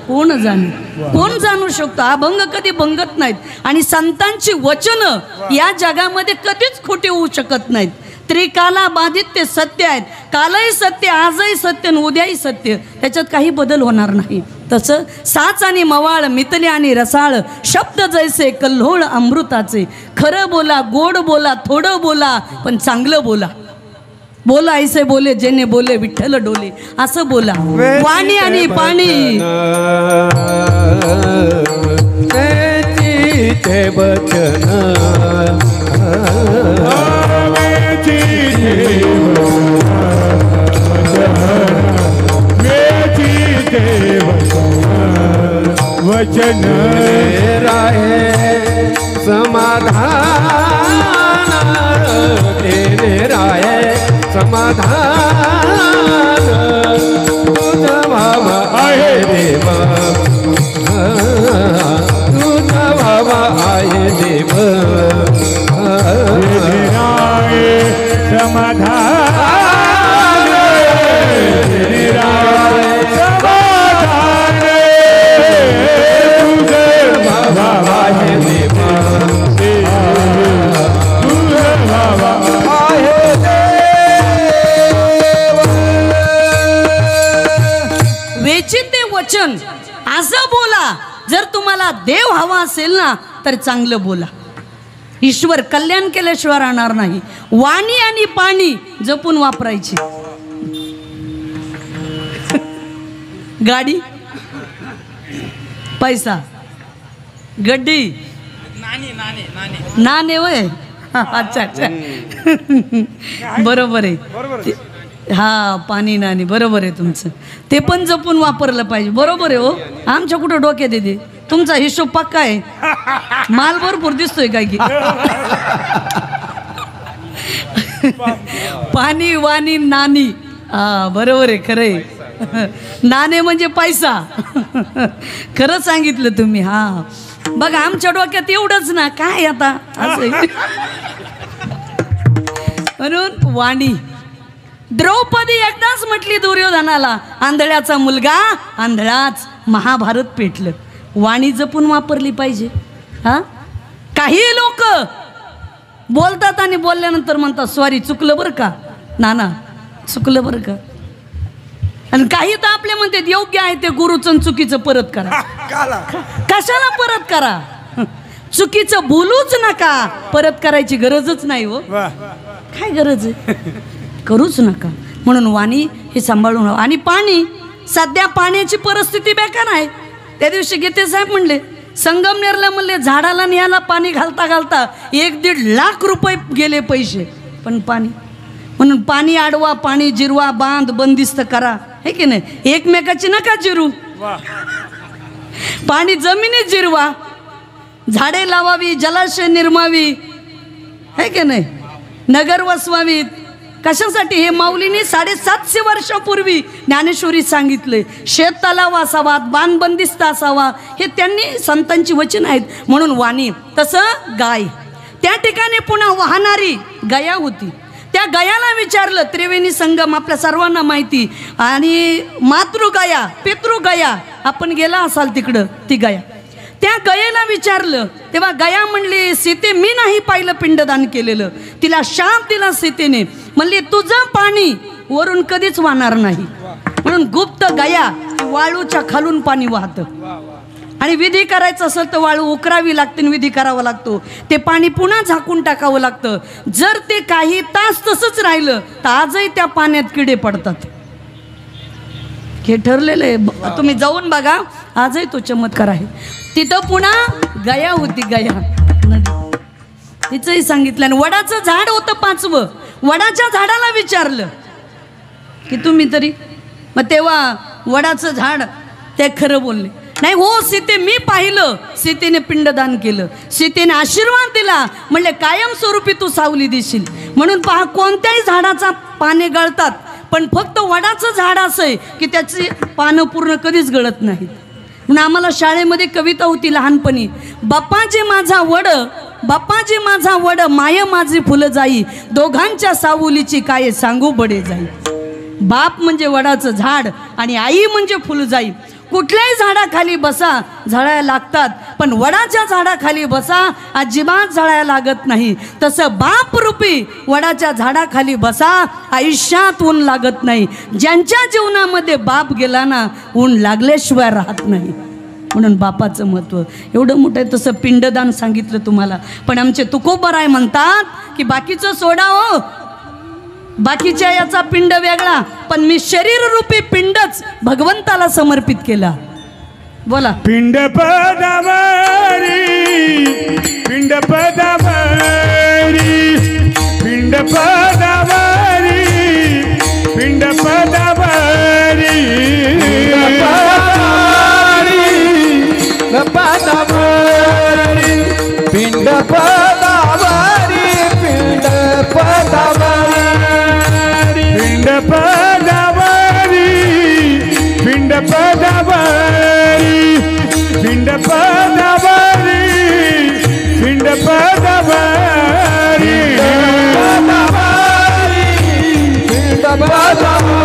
कोण जाणे, कोण जाणू शकतो. अभंग कधी भंगत नाहीत. आणि संतांची वचनं या जगामध्ये कधीच खोटी होऊ शकत नाहीत. त्रिकाला बाधित ते सत्य आहेत. कालही सत्य, आजही सत्य, उद्याही सत्य. त्याच्यात काही बदल होणार नाही. तसं साच आणि मवाळ, मितले आणि रसाळ, शब्द जैसे कल्होळ अमृताचे. खरं बोला, गोड बोला, थोडं बोला, पण चांगलं बोला. बोला ऐसे बोले जेने बोले विठ्ठल डोले, असं बोला. वाणी आणि पाणी ते वचन वचन राहे समाधान, तेरे राहे समाधान. तुझा बाबा आहे देवा, तुझा बाबा आहे देव. राहे समाधान, तेरे राहे समाधान. तुझा बाबा आहे देवा, तुझा बाबा आहे वेचिते वचन असं बोला. जर तुम्हाला देव हवा असेल ना तर चांगलं बोला. ईश्वर कल्याण केल्याशिवाय राहणार नाही. वाणी आणि पाणी जपून वापरायची. गाडी, पैसा, गड्डी, नाणे वय. अच्छा अच्छा, बरोबर आहे. हा पाणी नाणी, बरोबर आहे तुमचं. ते पण जपून वापरलं पाहिजे. बरोबर आहे हो. आमच्या कुठं डोक्यात येते. तुमचा हिशोब पक्का आहे. माल भरपूर दिसतोय काय की. पाणी वाणी नाणी, हा बरोबर आहे, खरं आहे. नाणे म्हणजे पैसा. खरं सांगितलं तुम्ही. हा बघा आमच्या डोक्यात एवढंच ना काय आता असं. म्हणून वाणी. द्रौपदी एकदाच म्हटली दुर्योधनाला, आंधळ्याचा मुलगा आंधळाच. महाभारत पेटलं. वाणी जपून वापरली पाहिजे. हा काही लोक बोलतात आणि बोलल्यानंतर म्हणतात सॉरी चुकलं बरं का नाना, चुकलं बरं का. आणि काही तर आपल्या म्हणतात योग्य आहे ते गुरुचं चुकीचं परत करा. कशाला परत करा? चुकीचं बोलूच नका, परत करायची गरजच नाही हो. काय गरज आहे? करूच नका. म्हणून वाणी हे सांभाळून. आणि पाणी, सध्या पाण्याची परिस्थिती बेकार आहे. त्या दिवशी गीते साहेब म्हणले संगमनेरला म्हणले झाडाला न्यायला पाणी घालता घालता 1-1.5 लाख रुपये गेले पैसे. पण पाणी, म्हणून पाणी अडवा, पाणी जिरवा, बांध बंदिस्त करा, हे की नाही. एकमेकाची नका जिरू. पाणी जमिनीत जिरवा, झाडे लावावी, जलाशय निर्मावी, है की नाही, नगर वसवावीत. कशासाठी? हे माऊलींनी 750 वर्षापूर्वी ज्ञानेश्वरी सांगितले. शेत तलाव असावा, बांध बंदिस्त असावा, हे त्यांनी संतांची वचन आहेत. म्हणून वाणी. तसं गाय, त्या ठिकाणी पुन्हा वाहणारी गया होती. त्या गयाला विचारलं, त्रिवेणी संगम आपल्या सर्वांना माहिती, आणि मातृगया, पितृगया, आपण गेला असाल तिकडं, ती गया. त्या गयेला विचारलं तेव्हा गया म्हणली, सीते मी नाही पाहिलं पिंडदान केलेलं. तिला शाप दिला सीतेने, म्हणली तुझं पाणी वरून कधीच वाहणार नाही. म्हणून गुप्त गया, वाळूच्या खालून पाणी वाहतं. आणि विधी करायचं असेल तर वाळू उकरावी लागते, विधी करावा लागतो. ते पाणी पुन्हा झाकून टाकावं लागतं. जर ते काही तास तसंच राहिलं तर आजही त्या पाण्यात किडे पडतात. हे ठरलेलं आहे, तुम्ही जाऊन बघा, आजही तो चमत्कार आहे. तिथं पुन्हा गया होती, गया नदी. तिचंही सांगितलं. आणि वडाचं झाड होतं 5वं. वडाच्या झाडाला विचारलं की तुम्ही तरी, मग तेव्हा वडाचं झाड ते खरं बोलले. नाही हो सीते मी पाहिलं, सीतेने पिंडदान केलं, सीतेने आशीर्वाद दिला, म्हणले कायमस्वरूपी तू सावली देशील. म्हणून पहा, कोणत्याही झाडाचा पाने गळतात, पण फक्त वडाचं झाड असं आहे की त्याची पानं पूर्ण कधीच गळत नाहीत. म्हणून आम्हाला शाळेमध्ये कविता होती लहानपणी, बाप्पाजी माझा वड, बाप्पाजी माझा वड, माय माझी फुलं जाई, दोघांच्या सावलीची काय सांगू बडे जाई. बाप म्हणजे वडाचं झाड आणि आई म्हणजे फुलजाई. कुठल्याही झाडाखाली बसा, झळायला लागतात, पण वडाच्या झाडाखाली बसा, अजिबात झळायला लागत नाही. तसं बाप रूपी वडाच्या झाडाखाली बसा, आयुष्यात ऊन लागत नाही. ज्यांच्या जीवनामध्ये बाप गेला ना, ऊन लागल्याशिवाय राहत नाही. म्हणून बापाचं महत्त्व एवढं मोठं आहे. तसं पिंडदान सांगितलं तुम्हाला. पण आमचे तुकोबराय म्हणतात की बाकीचं सोडा हो, बाकीच्या याचा पिंड वेगळा, पण मी शरीर रूपी पिंडच भगवंताला समर्पित केला. बोला. पिंड पदावरी, पिंड पदावरी, पिंड पदावरी, पिंड पदावरी, पिंड पदावरी, पिंड पदावरी, पिंड पदावरी, पिंड पदावरी, पिंड पदावरी, पिंड पदावरी, पिंड पदावरी, पिंड पदावरी, पिंड पदावरी, पिंड पदावरी.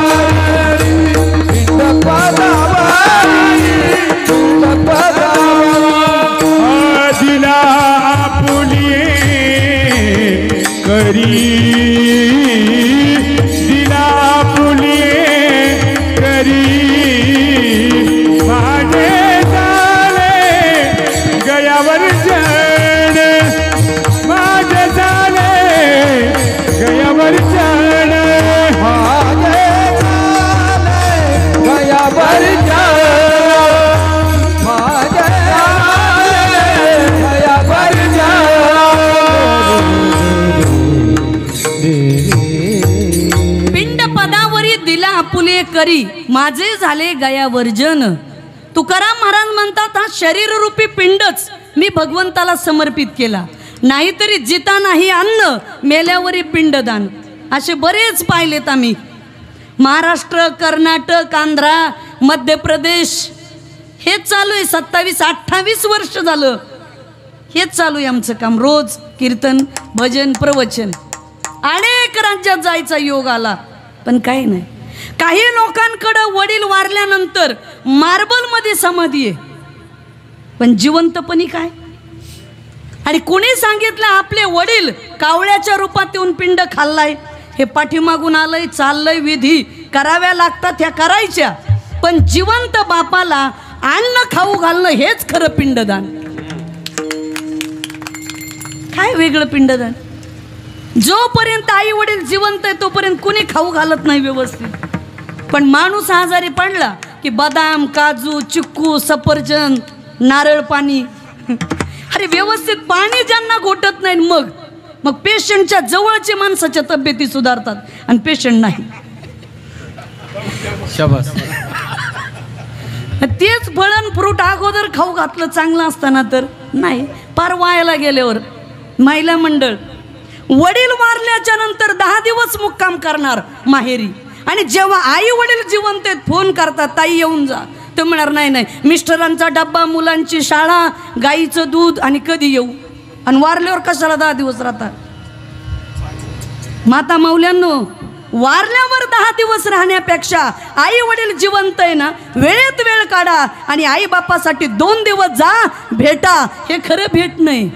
दिला आपुलिये करी, करी माझे झाले गया वर्जन. तुकाराम महाराज म्हणतात, हा शरीर रूपी पिंडच मी भगवंताला समर्पित केला. नाहीतरी जिता नाही अन्न, मेल्यावरी पिंडदान. असे बरेच पाहिलेत आम्ही. महाराष्ट्र, कर्नाटक, आंध्रा, मध्य प्रदेश, हेच चालू आहे. 27-28 वर्ष झालं हेच चालू आहे आमचं काम. रोज कीर्तन, भजन, प्रवचन. अनेक राज्यात जायचा योग आला, पण काही नाही. काही लोकांकडं वडील वारल्यानंतर मार्बलमध्ये समाधी आहे, पण जिवंतपणी काय. आणि कोणी सांगितलं आपले वडील कावळ्याच्या रूपात येऊन पिंड खाल्लाय. हे पाठीमागून आलंय, चाललंय विधी. कराव्या लागतात ह्या करायच्या, पण जिवंत बापाला अन्न खाऊ घालणं हेच खरं पिंडदान. काय वेगळं पिंडदान? जोपर्यंत आई वडील जिवंत आहे तोपर्यंत कुणी खाऊ घालत नाही व्यवस्थित. पण माणूस आजारी पडला की बदाम, काजू, चिक्कू, सफरचंद, नारळ पाणी, अरे व्यवस्थित पाणी ज्यांना घोटत नाही मग पेशंटच्या जवळचे माणसाच्या तब्येती सुधारतात आणि पेशंट नाही. शाबास. तेच फळण फ्रूट अगोदर खाऊ घातलं चांगलं असताना तर नाही, पार वायाला गेल्यावर. महिला मंडळ वडील वारल्याच्या नंतर 10 दिवस मुक्काम करणार माहेरी, आणि जेव्हा आई वडील जिवंत आहेत फोन करतात, ताई येऊन जा. ते म्हणणार नाही, मिस्टरांचा डब्बा, मुलांची शाळा, गाईचं दूध, आणि कधी येऊ. आणि वारल्यावर कशाला 10 दिवस राहतात? माता माऊल्यांनो, वारल्यावर 10 दिवस राहण्यापेक्षा आई वडील जिवंत आहे ना, वेळेत वेळ काढा आणि आई बापासाठी 2 दिवस जा, भेटा. हे खरं भेट नाही.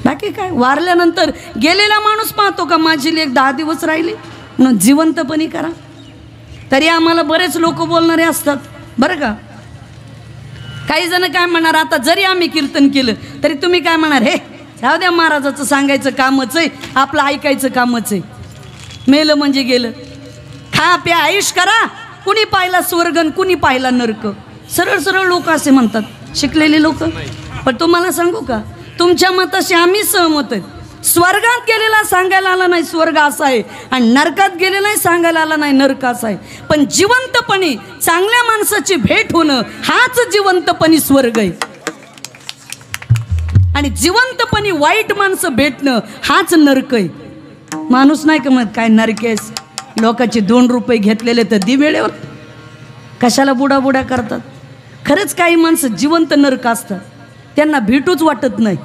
बाकी काय, वारल्यानंतर गेलेला माणूस पाहतो का माझी लेक 10 दिवस राहिली म्हणून जिवंतपणी करा. तरी आम्हाला बरेच लोक बोलणारे असतात बरं का. काही जण काय म्हणणार, आता जरी आम्ही कीर्तन केलं तरी तुम्ही काय म्हणणार, हे जाऊ द्या, महाराजाचं सांगायचं कामच आहे, आपलं ऐकायचं कामच आहे. मेलं म्हणजे गेलं, खा प्या आयुष करा, कुणी पाहिला स्वर्ग कुणी पाहिला नरक. सरळ सरळ लोक असे म्हणतात, शिकलेले लोक. पण तुम्हाला सांगू का, तुमच्या मताशी आम्ही सहमत आहेत. स्वर्गात गेलेला सांगायला आला नाही स्वर्ग असा आहे, आणि नरकात गेलेलाही सांगायला आला नाही नरक असा आहे. पण जिवंतपणी चांगल्या माणसाची भेट होणं हाच जिवंतपणी स्वर्ग आहे, आणि जिवंतपणी वाईट माणसं भेटणं हाच नरक आहे. माणूस नाही का म्हणत काय नरकेस, लोकांचे 2 रुपये घेतलेले तर दि वेळेवर कशाला बुडाबुडा करतात. खरंच काही माणसं जिवंत नरक असतात, त्यांना भेटूच वाटत नाही.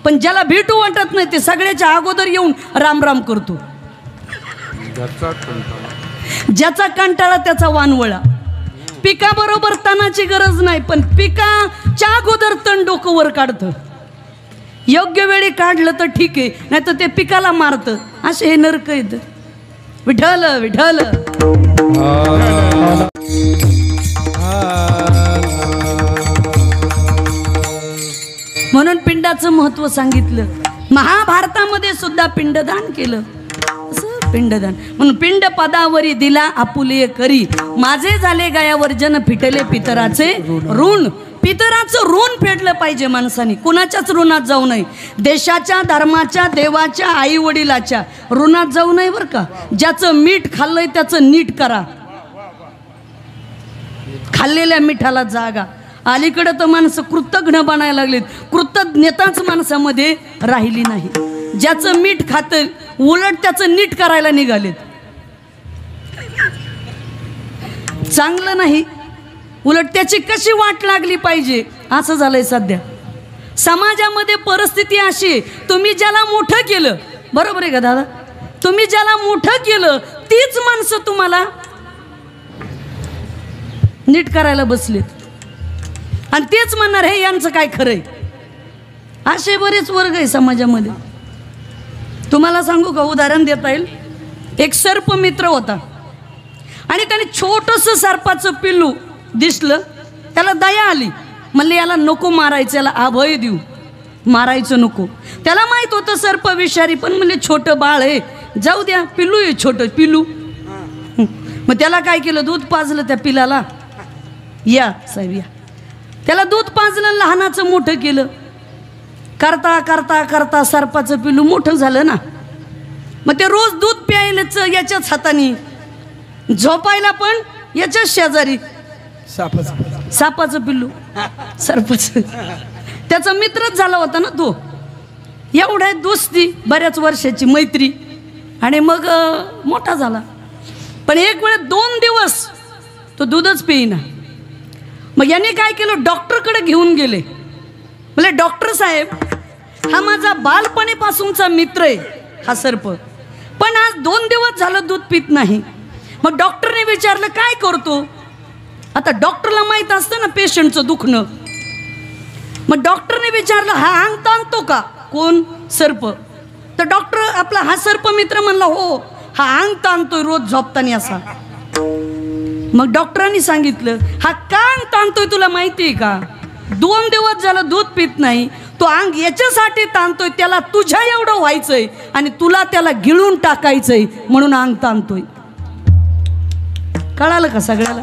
पण ज्याला भेटू वाटत नाही ते सगळ्याच्या अगोदर येऊन राम राम करतो. ज्याचा कंटाळा त्याचा वानवळा. पिकाबरोबर तणाची गरज नाही, पण पिकाच्या अगोदर तण डोकं वर काढतं. योग्य वेळी काढलं तर ठीक आहे, नाही तर ते पिकाला मारतं. असे हे नरक आहेत. विठ्ठल विठ्ठल. म्हणून पिंडाचं महत्व सांगितलं. महाभारतामध्ये सुद्धा पिंडदान केलं. असं पिंडदान म्हणून पिंड पदावरी दिला आपुले करी, माझे झाले गायावर जन फिटले पितराचे ऋण. पितराचं ऋण फेडलं पाहिजे माणसाने, कुणाच्याच ऋणात जाऊ नये. देशाच्या, धर्माच्या, देवाच्या, आई वडिलाच्या ऋणात जाऊ नये बरं का. ज्याचं मीठ खाल्लंय त्याचं नीट करा. खाल्लेल्या मिठाला जागा. अलीकडे तर माणसं कृतज्ञ बनायला लागलीत, कृतज्ञताच माणसामध्ये राहिली नाही. ज्याचं मीठ खातं उलट त्याचं नीट करायला निघालेत. चांगलं नाही, उलट त्याची कशी वाट लागली पाहिजे असं झालंय सध्या समाजामध्ये. परिस्थिती अशी, तुम्ही ज्याला मोठं केलं, बरोबर आहे का दादा, तुम्ही ज्याला मोठं केलं तीच माणसं तुम्हाला नीट करायला बसलेत, आणि तेच म्हणणार हे यांचं काय खरंय. असे बरेच वर्ग आहे समाजामध्ये. तुम्हाला सांगू का, उदाहरण देता येईल. एक सर्प मित्र होता, आणि त्याने छोटंसं सर्पाचं पिल्लू दिसलं, त्याला दया आली. म्हणले याला नको मारायचं, याला अभय देऊ, मारायचं नको. त्याला माहीत होतं सर्प विषारी, पण म्हणले छोटं बाळ आहे, जाऊ द्या, पिल्लू आहे छोटं पिल्लू. मग त्याला काय केलं, दूध पाजलं त्या पिलाला. या साहेब या. त्याला दूध पाजलं, लहानाचं मोठं केलं. करता करता करता सर्पाचं पिल्लू मोठं झालं ना. मग ते रोज दूध प्यायलाच याच्याच हाताने, झोपायला पण याच्याच शेजारी. सापाचं पिल्लू, सर्पाचं. त्याचा मित्रच झाला होता ना तो. एवढ्या दोस्ती, बऱ्याच वर्षाची मैत्री, आणि मग मोठा झाला. पण एक वेळ 2 दिवस तो दूधच पेईना. मग याने काय केलं, डॉक्टरकडे घेऊन गेले. म्हणजे डॉक्टर साहेब, हा माझा बालपणीपासूनचा मित्र आहे हा सर्प, पण आज 2 दिवस झालं दूध पित नाही. मग डॉक्टरने विचारलं काय करतो. आता डॉक्टरला माहीत असतं ना पेशंटचं दुखणं. मग डॉक्टरने विचारलं हा अंग ताणतो का. कोण, सर्प. तर डॉक्टर आपला हा सर्प मित्र म्हणला हो, हा अंग ताणतोय रोज झोपताना असा. मग डॉक्टरांनी सांगितलं हा का अंग ताणतोय तुला माहिती आहे का? 2 दिवस झालं दूध पित नाही तो अंग याच्यासाठी ताणतोय त्याला तुझ्या एवढं व्हायचंय आणि तुला त्याला गिळून टाकायचंय म्हणून अंग ताणतोय. कळालं का सगळ्याला?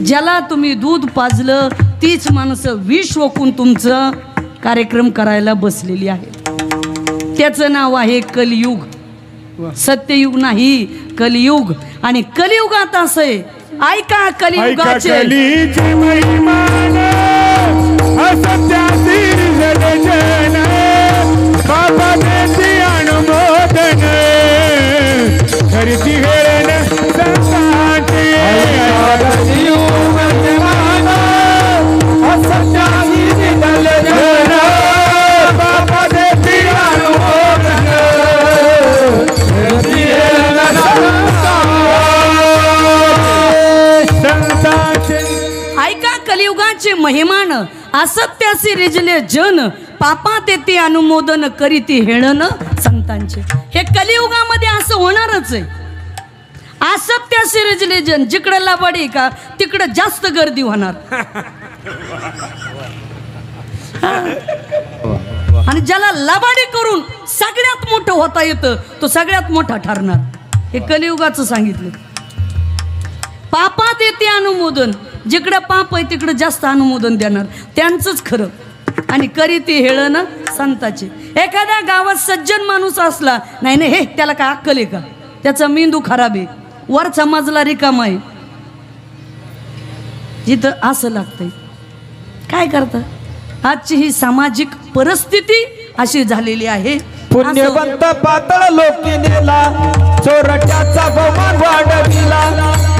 ज्याला तुम्ही दूध पाजलं तीच माणसं विष ओकून तुमचं कार्यक्रम करायला बसलेली आहेत. त्याचं नाव आहे कलियुग. सत्ययुग नाही, कलियुग. आणि कलियुगात असं आहे, ऐका कलियुगाचे कलियुगाचे महिमान असत्यासी रिजले जन पापात येते अनुमोदन करीती हेळन संतांचे. हे कलियुगामध्ये असं होणारच आहे. असत्यासी रिजले जन, जिकडे लबाडी का तिकडे जास्त गर्दी होणार. आणि ज्याला लबाडी करून सगळ्यात मोठं होता येतं तो सगळ्यात मोठा ठरणार. हे कलियुगाचं सांगितलं. पापात येते अनुमोदन, जिकडं पाप आहे तिकडं जास्त अनुमोदन देणार, त्यांचंच खरं. आणि करीती हेळन संताचे. एखाद्या गावात सज्जन माणूस असला नाही नाही हे त्याला काय अक्कल आहे का, त्याचा मेंदू खराब आहे, वर समजला रिकामा आहे, जिथं असं लागतंय. काय करता? आजची ही सामाजिक परिस्थिती अशी झालेली आहे. पुण्यवंत पातळ लोकी नेला चोरट्याचा बहुमान वाढविला.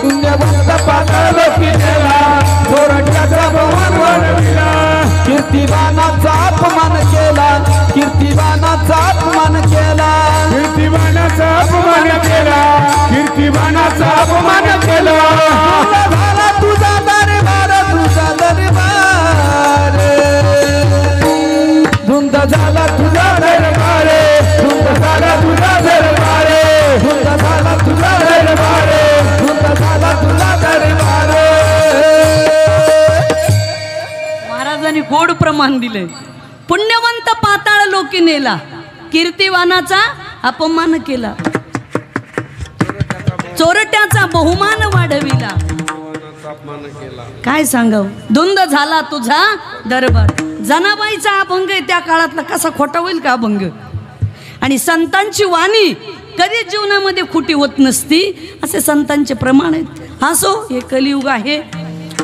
पुण्यवंत पातळ लोकी नेला चोरट्याचा बहुमान वाढविला. कीर्तिवानाचा अपमान केला, कीर्तिवानाचा अपमान केला, कीर्तिवानाचा अपमान केला, कीर्तिवानाचा अपमान केला. झाला तुझा दरबार, तुझा दरबार, धुंद झाला तुझा दरबार, धुंद झाला तुझा दरबार, धुंद झाला तुझा दरबार, धुंद झाला तुझा दरबार. महाराजांनी गोड प्रमाण दिले. पुण्यवंत पाताळ लोकी नेला, कीर्तिवानाचा अपमान केला, चोरट्याचा बहुमान वाढविला. काय सांगाव? धुंद झाला तुझा दरबार. जनाबाईचा अभंग आहे त्या काळातला, कसा खोटा होईल का अभंग? आणि संतांची वाणी कधी जीवनामध्ये खोटी होत नसती असे संतांचे प्रमाण आहेत. असो, हे कलियुग आहे.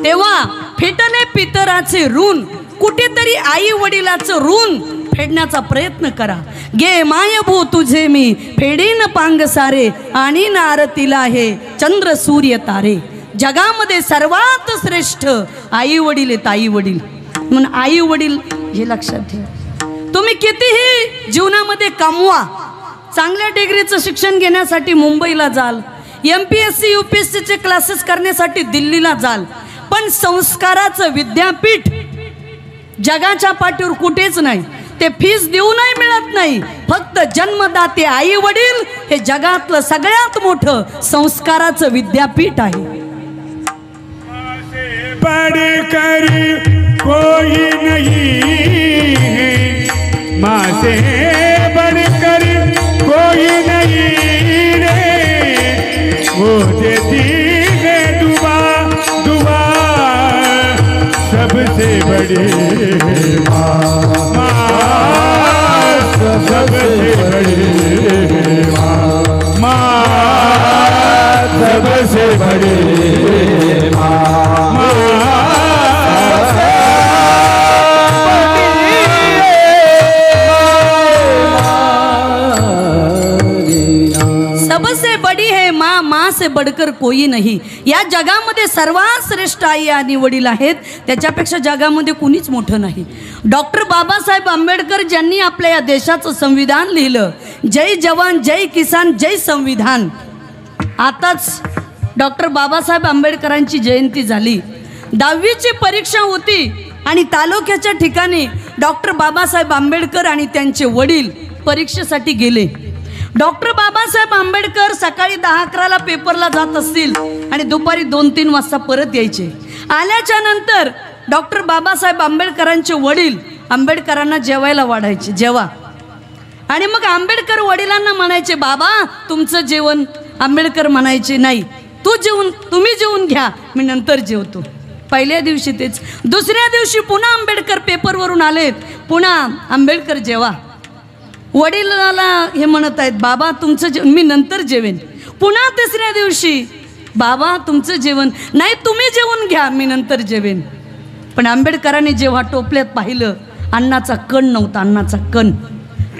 तेव्हा फेटले पितराचे ऋण, कुठेतरी आई वडिलाचं ऋण फेडण्याचा प्रयत्न करा. गे मायभू तुझे मी फेडीन पांग सारे, आणि आरतीला हे चंद्र सूर्य तारे. जगामध्ये सर्वात श्रेष्ठ आई वडील आहेत. आई वडील म्हणून आई वडील हे लक्षात ठेवा. तुम्ही कितीही जीवनामध्ये कमवा, चांगल्या डिग्रीचं शिक्षण घेण्यासाठी मुंबईला जाल, MPSC UPSC चे क्लासेस करण्यासाठी दिल्लीला जाल, पण संस्काराचं विद्यापीठ जगाच्या पाठीवर कुठेच नाही. ते फीस देऊनही मिळत नाही. फक्त जन्मदाते आई वडील हे जगातलं सगळ्यात मोठं संस्काराचं विद्यापीठ आहे. बढ़कर कोई नहीं है, माँ से बढ़कर कोई नहीं रे. वो देती है दुआ, दुआ सबसे बड़ी माँ, माँ सबसे बड़ी माँ, माँ सबसे बड़ी माँ. सबसे बड़ी है माँ, माँ से बढ़कर कोई नहीं. या जगामध्ये सर्वात श्रेष्ठ आई आणि वडील आहेत, त्याच्यापेक्षा जगामध्ये कुणीच मोठं नाही. डॉक्टर बाबासाहेब आंबेडकर ज्यांनी आपल्या या देशाचं संविधान लिहिलं, जय जवान जय किसान जय संविधान. आताच डॉक्टर बाबासाहेब आंबेडकरांची जयंती झाली. 10वीची परीक्षा होती आणि तालुक्याच्या ठिकाणी डॉक्टर बाबासाहेब आंबेडकर आणि त्यांचे वडील परीक्षेसाठी गेले. डॉक्टर बाबासाहेब आंबेडकर सकाळी 10-11ला पेपरला जात असतील आणि दुपारी 2-3 वाजता परत यायचे. आल्याच्या नंतर डॉक्टर बाबासाहेब आंबेडकरांचे वडील आंबेडकरांना जेवायला वाढायचे, जेवा. आणि मग आंबेडकर वडिलांना म्हणायचे, बाबा तुमचं जेवण. आंबेडकर म्हणायचे, नाही तुम्ही जेवून घ्या, मी नंतर जेवतो. पहिल्या दिवशी तेच. दुसऱ्या दिवशी पुन्हा आंबेडकर पेपरवरून आलेत, पुन्हा आंबेडकर जेवा. वडिलाला हे म्हणत आहेत, बाबा तुमचं जेवण, मी नंतर जेवेन. पुन्हा तिसऱ्या दिवशी, बाबा तुमचं जेवण, नाही तुम्ही जेवून घ्या, मी नंतर जेवेन. पण आंबेडकरांनी जेव्हा टोपल्यात पाहिलं, अन्नाचा कण नव्हता, अन्नाचा कण.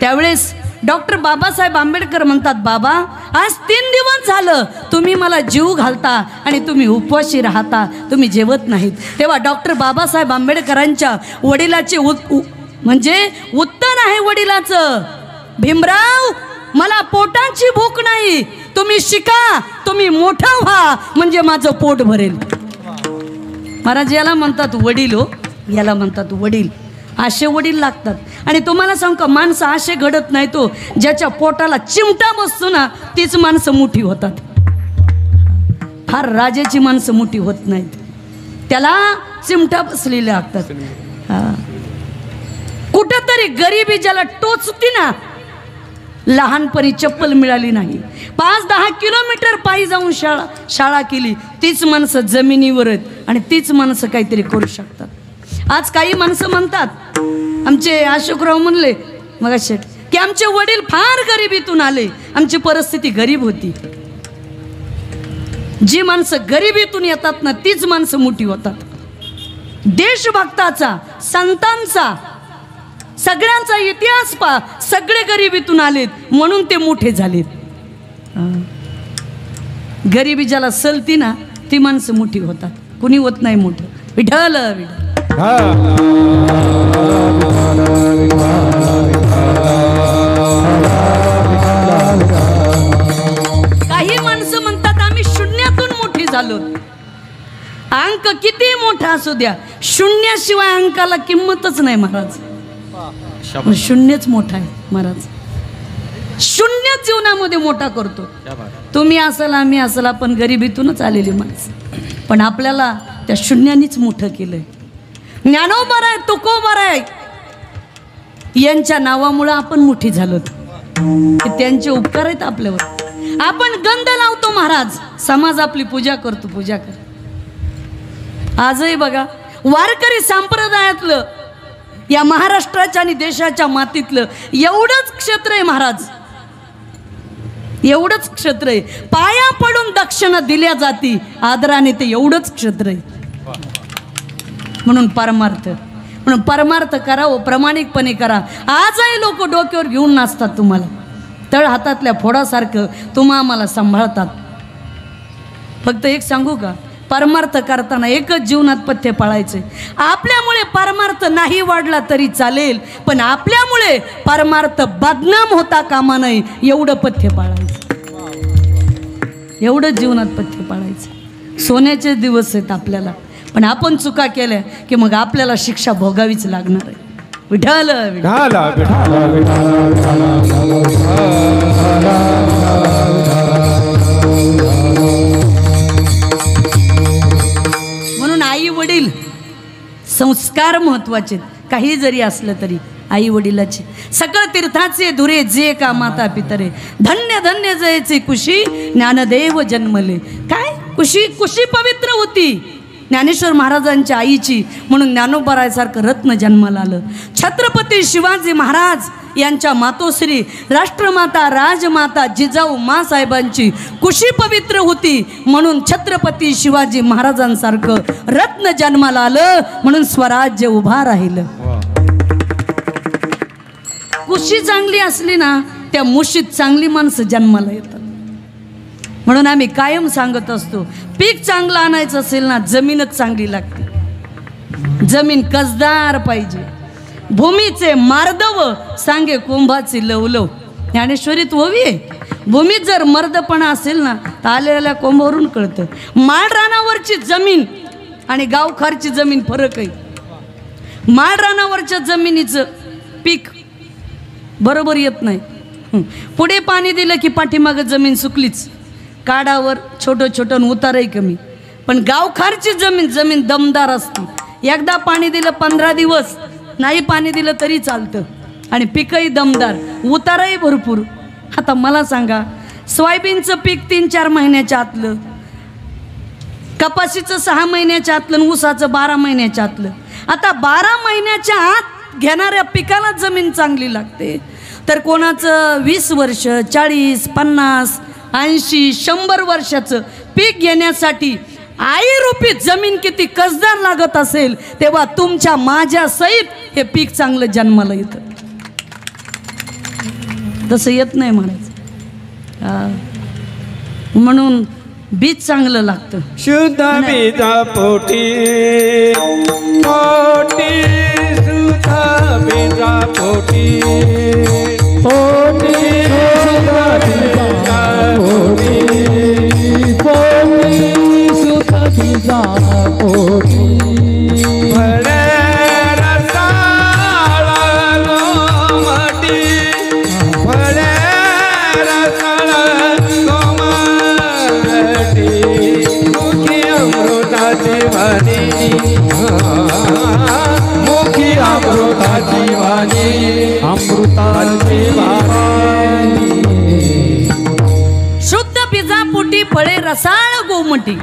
त्यावेळेस डॉक्टर बाबासाहेब आंबेडकर म्हणतात, बाबा आज 3 दिवस झालं तुम्ही मला जीव घालता आणि तुम्ही उपवाशी राहता, तुम्ही जेवत नाहीत. तेव्हा डॉक्टर बाबासाहेब आंबेडकरांच्या वडिलाचे म्हणजे उत्तर आहे वडिलाचं, भीमराव मला पोटाची भूक नाही, तुम्ही शिका, तुम्ही मोठा व्हा, म्हणजे माझं पोट भरेल. महाराज याला म्हणतात वडील, हो याला म्हणतात वडील. असे वडील लागतात. आणि तुम्हाला सांग का, माणसं असे घडत नाही, तो ज्याच्या पोटाला चिमटा बसतो ना तीच माणसं मोठी होतात. फार राजाची माणसं मोठी होत नाहीत, त्याला चिमटा बसलेले लागतात. कुठंतरी गरिबी ज्याला टोचती ना, लहानपणी चप्पल मिळाली नाही, 5-10 किलोमीटर पायी जाऊन शाळा केली, तीच माणसं जमिनीवर आहेत आणि तीच माणसं काहीतरी करू शकतात. आज काही माणसं म्हणतात, आमचे अशोकराव म्हणले मग शेठ की आमचे वडील फार गरिबीतून आले, आमची परिस्थिती गरीब होती. जी माणसं गरिबीतून येतात ना तीच माणसं मोठी होतात. देशभक्ताचा, संतांचा, सगळ्यांचा इतिहास पहा, सगळे गरिबीतून आलेत म्हणून ते मोठे झालेत. गरिबी ज्याला सलती ना ती माणसं मोठी होतात, कुणी होत नाही मोठं. विठ्ठल विठ्ठल. काही माणसं म्हणतात आम्ही शून्यातून मोठी झालो. अंक किती मोठा असू द्या, शून्याशिवाय अंकाला किंमतच नाही महाराज. शून्यच मोठा आहे महाराज. शून्य जीवनामध्ये मोठा करतो. तुम्ही असाल आम्ही असाल, आपण गरिबीतूनच आलेली माणसं, पण आपल्याला त्या शून्यानीच मोठं केलंय. ज्ञानोबा आहे, तुकोबा आहे, यांच्या नावामुळे आपण मोठी झालो. त्यांचे उपकार आहेत आपल्यावर. आपण गंध लावतो महाराज, समाज आपली पूजा करतो, पूजा कर. आजही बघा वारकरी संप्रदायातलं, या महाराष्ट्राच्या आणि देशाच्या मातीतलं एवढंच क्षेत्र आहे महाराज, एवढंच क्षेत्र आहे. पाया पडून दक्षिणा दिल्या जाती आदराने, ते एवढंच क्षेत्र आहे. म्हणून परमार्थ करा, व प्रामाणिकपणे करा. आजही लोक डोक्यावर घेऊन नाचतात तुम्हाला, तळ हातातल्या फोडासारखं तुम्हा आम्हाला सांभाळतात. फक्त एक सांगू का, परमार्थ करताना एकच जीवनात पथ्य पाळायचे. आपल्यामुळे परमार्थ नाही वाढला तरी चालेल, पण आपल्यामुळे परमार्थ बदनाम होता कामा नये, एवढं पथ्य पाळायचं. एवढंच जीवनात पथ्य पाळायचं. सोन्याचे दिवस आहेत आपल्याला, पण आपण चुका केल्या की मग आपल्याला शिक्षा भोगावीच लागणार आहे. विठ्ठल विठ्ठल. म्हणून आई वडील संस्कार महत्वाचे, काही जरी असलं तरी आई वडिलाचे. सकळ तीर्थाचे धुरे जे का माता पितरे, धन्य धन्य जयचे कुशी ज्ञानदेव जन्मले. काय कुशी, कुशी पवित्र होती ज्ञानेश्वर महाराजांच्या आईची, म्हणून ज्ञानोबारायसारखं रत्न जन्माला आलं. छत्रपती शिवाजी महाराज यांच्या मातोश्री राष्ट्रमाता राजमाता जिजाऊ मासाहेबांची कुशी पवित्र होती, म्हणून छत्रपती शिवाजी महाराजांसारखं रत्न जन्माला आलं, म्हणून स्वराज्य उभा राहिलं. कुशी चांगली असली ना, त्या मुशीत चांगली माणसं जन्माला येतात. म्हणून आम्ही कायम सांगत असतो, पीक चांगलं आणायचं असेल ना, जमीनच चांगली लागते. जमीन कसदार पाहिजे. भूमीचे मार्दव सांगे कुंभाचे लवलव. ज्ञानेश्वरीत ओवी आहे. भूमीत जर मर्दपणा असेल ना, तर आलेल्या कोंभावरून कळतं. माळरानावरची जमीन आणि गावखारची जमीन फरक आहे. माळरानावरच्या जमिनीचं पीक बरोबर येत नाही, पुढे पाणी दिलं की पाठीमागं जमीन सुकलीच, काडावर छोटं छोटं उतारही कमी, पण गावखारची जमीन दमदार असते. एकदा पाणी दिलं 15 दिवस नाही पाणी दिलं तरी चालतं आणि पिकही दमदार, उतारही भरपूर. आता मला सांगा, सोयाबीनचं पीक 3-4 महिन्याच्या आतलं, कपाशीचं 6 महिन्याच्या आतलं, ऊसाचं 12 महिन्याच्या आतलं. आता 12 महिन्याच्या आत घेणाऱ्या पिकाला जमीन चांगली लागते, तर कोणाचं 20 वर्ष, 40, 50, 80, 100 वर्षाचं पीक घेण्यासाठी आई रूपी जमीन किती कसदार लागत असेल, तेव्हा तुमच्या माझ्या सहित हे पीक चांगलं जन्माला येतं. तसं येत नाही म्हणायचं. म्हणून बीज चांगलं लागतं. शुद्ध बीजा पोटी पोटी, शुद्ध बीजा पोटी पोटी, शुद्ध बीजा पोटी पोटी, शुद्ध बीजा पोटी. भले रसाळा लोमटी, भले रसाळा लोमटी, मुखी अमृताची वाणी, मुखी अमृताची वाणी, अमृताची वाणी. शुद्ध बीजापोटी फळे रसाळ गोमटी.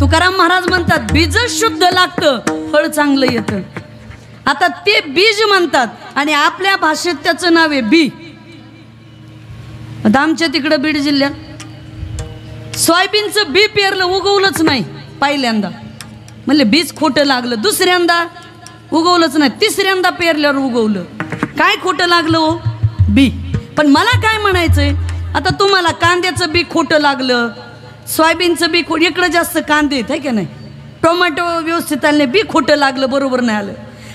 तुकाराम महाराज म्हणतात बीज शुद्ध लागतं, फळ चांगलं येतं. आता ते बीज म्हणतात आणि आपल्या भाषेत त्याचं नाव आहे बी. आता आमच्या तिकडं बीड जिल्ह्यात सोयाबीनचं बी पेरलं, उगवलंच नाही पहिल्यांदा, म्हणले बीज खोटं लागलं. दुसऱ्यांदा उगवलंच नाही, तिसऱ्यांदा पेरल्यावर उगवलं. काय खोटं लागलं हो? बी. पण मला काय म्हणायचंय, आता तुम्हाला कांद्याचं बी खोटं लागलं, सोयाबीनचं बी इकडं जास्त कांदे आहेत, आहे का नाही, टोमॅटो व्यवस्थित आले, बी खोटं लागलं, बरोबर नाही आलं.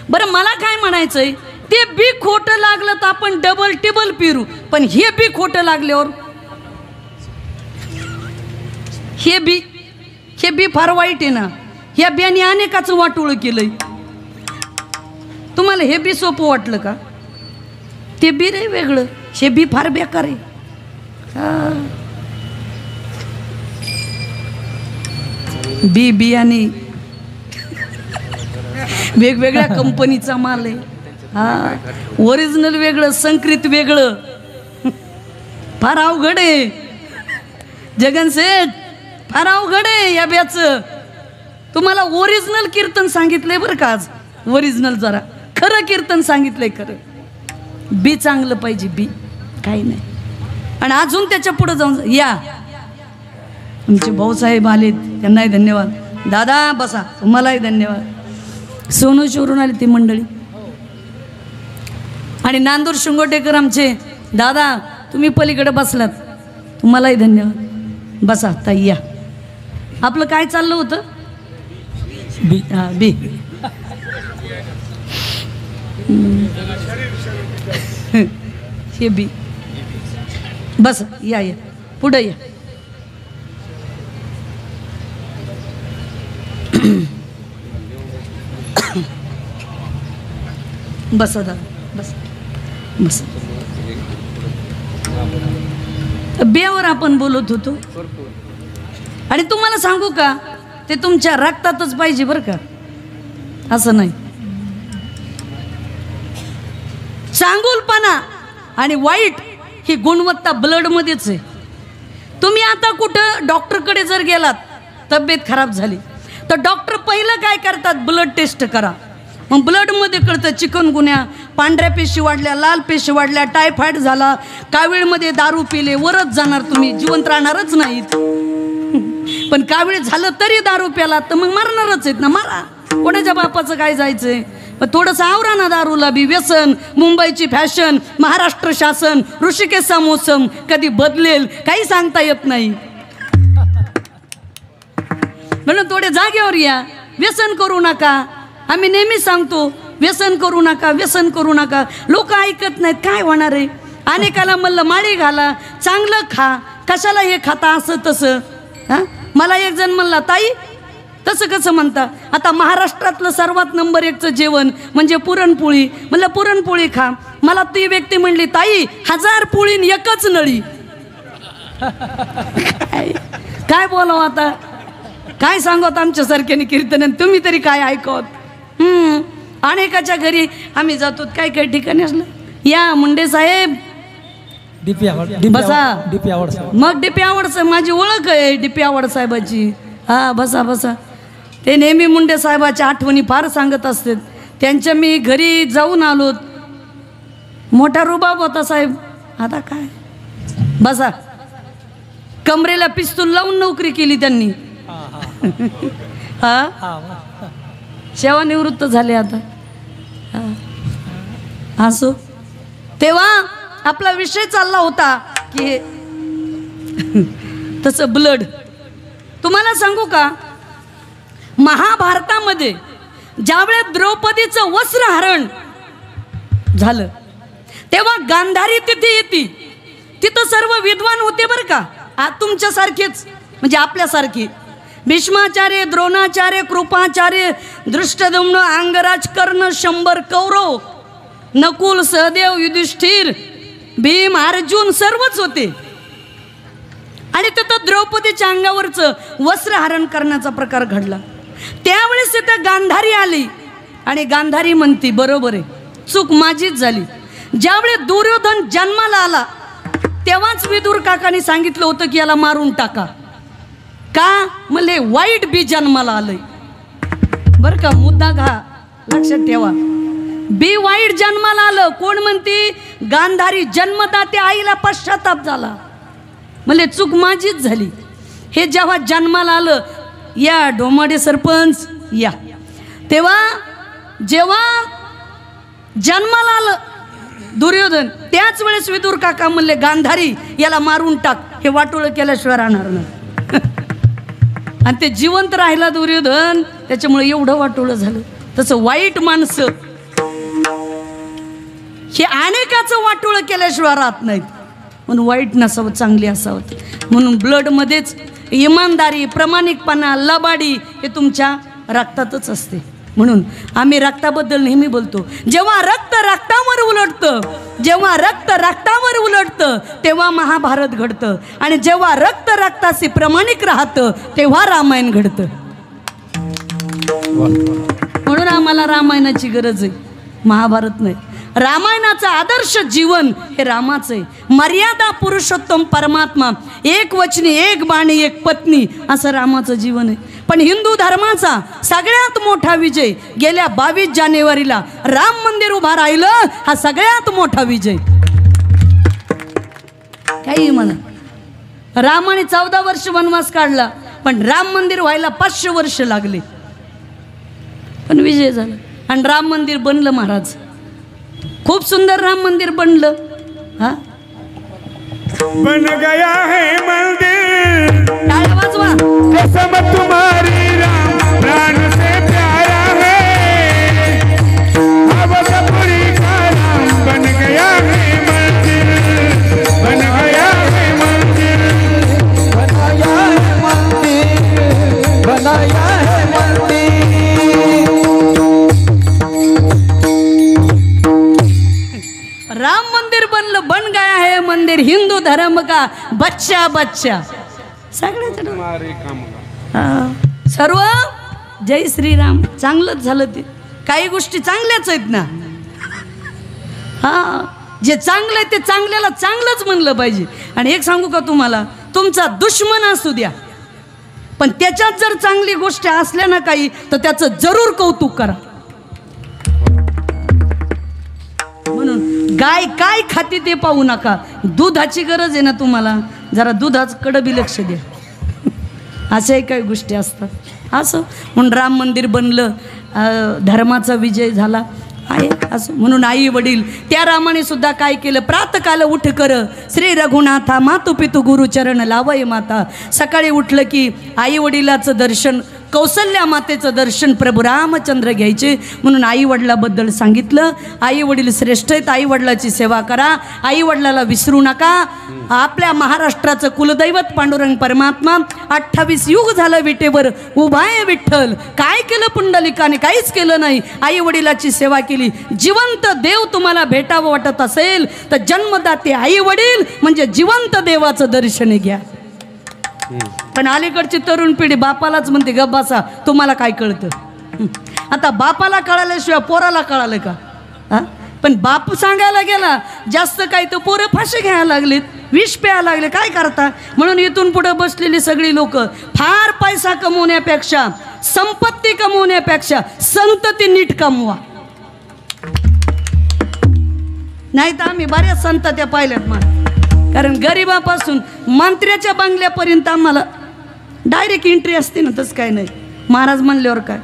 बरं मला काय म्हणायचंय, ते बी खोटं लागलं तर आपण डबल टिबल पेरू, पण हे बी खोटं लागल्यावर हे बी फार वाईट आहे ना. ह्या बियाने अनेकाचं वाटोळं केलंय. तुम्हाला हे बी सोपं वाटलं का? ते बी रे वेगळं, हे बी फार बेकार आहे. बियाणे वेगवेगळ्या कंपनीचा माल आहे. ओरिजिनल वेगळं, संकरित वेगळं, फार अवघड आहे. जगन सेठ फार अवघड आहे या ब्याचं. तुम्हाला ओरिजिनल कीर्तन सांगितलंय बरं का आज, ओरिजिनल जरा खरं कीर्तन सांगितलंय. खरं बी चांगलं पाहिजे, बी काही नाही. आणि अजून त्याच्या पुढे जाऊन या आमचे भाऊसाहेब आलेत, त्यांनाही धन्यवाद. दादा बसा, तुम्हालाही धन्यवाद. सोनूशवरून आली ती मंडळी. आणि नांदूर शिंगोटेकर आमचे दादा, तुम्ही पलीकडे बसलात, तुम्हालाही धन्यवाद. बसा ताई या. आपलं काय चाललं होतं? बी. हां बी. हे बी. बस या या पुढं या. बस दादा बस बस. बियावर आपण बोलत होतो आणि तुम्हाला सांगू का, ते तुमच्या रक्तातच पाहिजे बरं का, असं नाही. चांगुलपणा आणि वाईट ही गुणवत्ता ब्लडमध्येच आहे. तुम्ही आता कुठं डॉक्टरकडे जर गेलात, तब्येत खराब झाली तर डॉक्टर पहिलं काय करतात, ब्लड टेस्ट करा. मग ब्लडमध्ये कळतं चिकनगुन्या, पांढऱ्या पेशी वाढल्या, लाल पेशी वाढल्या, टायफॉइड झाला, कावीळमध्ये दारू पिले, वरच जाणार तुम्ही, जिवंत राहणारच नाहीत. पण कावीळ झालं तरी दारू प्याला तर मग मरणारच आहेत ना. मारा, कोणाच्या बापाचं काय जायचंय. पण थोडंसं आवरा ना दारूला बी. व्यसन, मुंबईची फॅशन, महाराष्ट्र शासन, ऋषिकेशचा मोसम कधी बदलेल काही सांगता येत नाही. म्हणून थोडे जागेवर या, व्यसन करू नका. आम्ही नेहमी सांगतो व्यसन करू नका, व्यसन करू नका. लोक ऐकत नाहीत, काय होणार आहे. अनेकाला म्हणलं माळी घाला, चांगलं खा, कशाला हे खाता असं तसं. हां, मला एक जण म्हणला ताई तसं कसं म्हणता, आता महाराष्ट्रातलं सर्वात नंबर 1चं जेवण म्हणजे पुरणपोळी. म्हणलं पुरणपोळी खा. मला ती व्यक्ती म्हणली, ताई 1000 पोळीन एकच नळी. काय बोलावं आता, काय सांगत आमच्यासारख्याने कीर्तन, तुम्ही तरी काय ऐकवत. अनेकाच्या घरी आम्ही जातो, काय काही ठिकाणी असलं, या मुंडे साहेब बसा. मग डीपी आवड माझी ओळख आहे डीपी आवड साहेबाची. हा बसा बसा. ते नेहमी मुंडे साहेबाच्या आठवणी फार सांगत असतात. त्यांच्या मी घरी जाऊन आलो, मोठा रुबाब होता साहेब. आता काय बसा. कमरेला पिस्तूल लावून नोकरी केली त्यांनी. हा सेवानिवृत्त झाले आता. असो, तेव्हा आपला विषय चालला होता की तसं ब्लड. तुम्हाला सांगू का, महाभारतामध्ये ज्यावेळेस द्रौपदीचं वस्त्रहरण झालं तेव्हा गांधारी तिथे येते. तिथं सर्व विद्वान होते बरं का, तुमच्यासारखेच म्हणजे आपल्यासारखे. भीष्माचार्य, द्रोणाचार्य, कृपाचार्य, दृष्टद्युम्न, अंगराज, कर्ण, 100 कौरव, नकुल, सहदेव, युधिष्ठिर, भीम, अर्जुन सर्वच होते. आणि तिथं द्रौपदीच्या अंगावरचं वस्त्रहरण करण्याचा प्रकार घडला. त्यावेळेस तिथं गांधारी आली आणि गांधारी म्हणती, बरोबर आहे, चूक माझीच झाली. ज्यावेळेस दुर्योधन जन्माला आला तेव्हाच विदुर काकांनी सांगितलं होतं की याला मारून टाका. का म्हणले, वाईट बी जन्माला आलंय. बरं का, मुद्दा घा लक्षात ठेवा. बी वाईट जन्माला आलं. कोण म्हणते, गांधारी जन्मदाते आईला पश्चाताप झाला. म्हणले चूक माझीच झाली. हे जेव्हा जन्माला आलं, या डोमाडे सरपंच या, तेव्हा जेव्हा जन्माला आलं दुर्योधन, त्याच वेळेस विदुर काका म्हणले, गांधारी याला मारून टाक, हे वाटोळं केल्याशिवाय राहणार नाही. आणि ते जिवंत राहिला दुर्योधन, त्याच्यामुळे एवढं वाटोळं झालं. तसं वाईट माणसं हे अनेकाचं वाटोळं केल्याशिवाय राहत नाहीत. म्हणून वाईट नसावं, चांगली असावं. म्हणून ब्लडमध्येच इमानदारी, प्रामाणिकपणा, लबाडी हे तुमच्या रक्तातच असते. म्हणून आम्ही रक्ताबद्दल नेहमी बोलतो. जेव्हा रक्त रक्तावर उलटतं, जेव्हा रक्त रक्तावर उलटतं तेव्हा महाभारत घडतं. आणि जेव्हा रक्त रक्ताशी प्रामाणिक राहतं तेव्हा रामायण घडतं. म्हणून आम्हाला रामायणाची गरज आहे, महाभारत नाही. रामायणाचं आदर्श जीवन हे रामाचं आहे. मर्यादा पुरुषोत्तम परमात्मा, एक वचनी, एक बाणी, एक पत्नी, असं रामाचं जीवन आहे. पण हिंदू धर्माचा सगळ्यात मोठा विजय गेल्या 22 जानेवारीला राम मंदिर उभा राहिलं, हा सगळ्यात मोठा विजय. काही म्हणा, रामाने 14 वर्ष वनवास काढला, पण राम मंदिर व्हायला 500 वर्ष लागले, पण विजय झाला. आणि राम मंदिर बनलं महाराज. खूप सुंदर राम मंदिर बनलं. हा, बन गया है मंदिर, टाळ्या वाजवा. कसम तुम्हारी राम प्राण से प्यारा है, अब सबरी का राम बन गया है मंदिर, बन गया है मंदिर, बनाया है मंदिर, बनाया है मंदिर. राम मंदिर बनलं, बन गया है मंदिर, हिंदू धर्म का बच्चा बच्चा. सगळ्याच सर्व जय श्रीराम. चांगलंच झालं ते. काही गोष्टी चांगल्याच आहेत ना. हा, जे चांगलं आहे ते चांगल्याला चांगलंच म्हणलं पाहिजे. आणि एक सांगू का तुम्हाला, तुमचा दुश्मन असू द्या, पण त्याच्यात जर चांगली गोष्ट असल्या ना काही, तर त्याचं जरूर कौतुक करा. म्हणून गाय काय खाते ते पाहू नका. दुधाची गरज आहे ना तुम्हाला, जरा दुधाकडे बी लक्ष द्या. अशाही काही गोष्टी असतात. असं म्हणून राम मंदिर बनलं, धर्माचा विजय झाला आहे. असं म्हणून आई वडील त्या रामाने सुद्धा काय केलं, प्रातकाल उठ कर श्री रघुनाथा, मातु पितु गुरुचरण लावय माता. सकाळी उठलं की आई वडिलाचं दर्शन कौसल्या मातेचं दर्शन प्रभू रामचंद्र घ्यायचे म्हणून आई वडिलाबद्दल सांगितलं. आई वडील श्रेष्ठ आहेत, आई वडिलाची सेवा करा, आई वडिलाला विसरू नका. आपल्या महाराष्ट्राचं कुलदैवत पांडुरंग परमात्मा 28 युग झालं विटेवर उभा आहे विठ्ठल. काय केलं पुंडलिकाने? काहीच केलं नाही. आई वडिलाची सेवा केली. जिवंत देव तुम्हाला भेटावं वाटत असेल तर जन्मदाते आई वडील म्हणजे जिवंत देवाचं दर्शन घ्या. पण अलीकडची तरुण पिढी बापालाच म्हणते गप्प बसा, तुम्हाला काय कळतं? आता बापाला कळाल्याशिवाय पोराला कळालं का? हा, पण बाप सांगायला गेला जास्त काही तर पोरं फाशी घ्यायला लागलीत, विष प्यायला लागले. काय करता? म्हणून इथून पुढे बसलेली सगळी लोक फार पैसा कमवण्यापेक्षा, संपत्ती कमवण्यापेक्षा संतती नीट कमवा. नाही तर आम्ही बऱ्याच संतत्या पाहिल्यात मला. कारण गरिबापासून मंत्र्याच्या बंगल्यापर्यंत आम्हाला डायरेक्ट एंट्री असते ना, तसं काय नाही. महाराज म्हणल्यावर काय,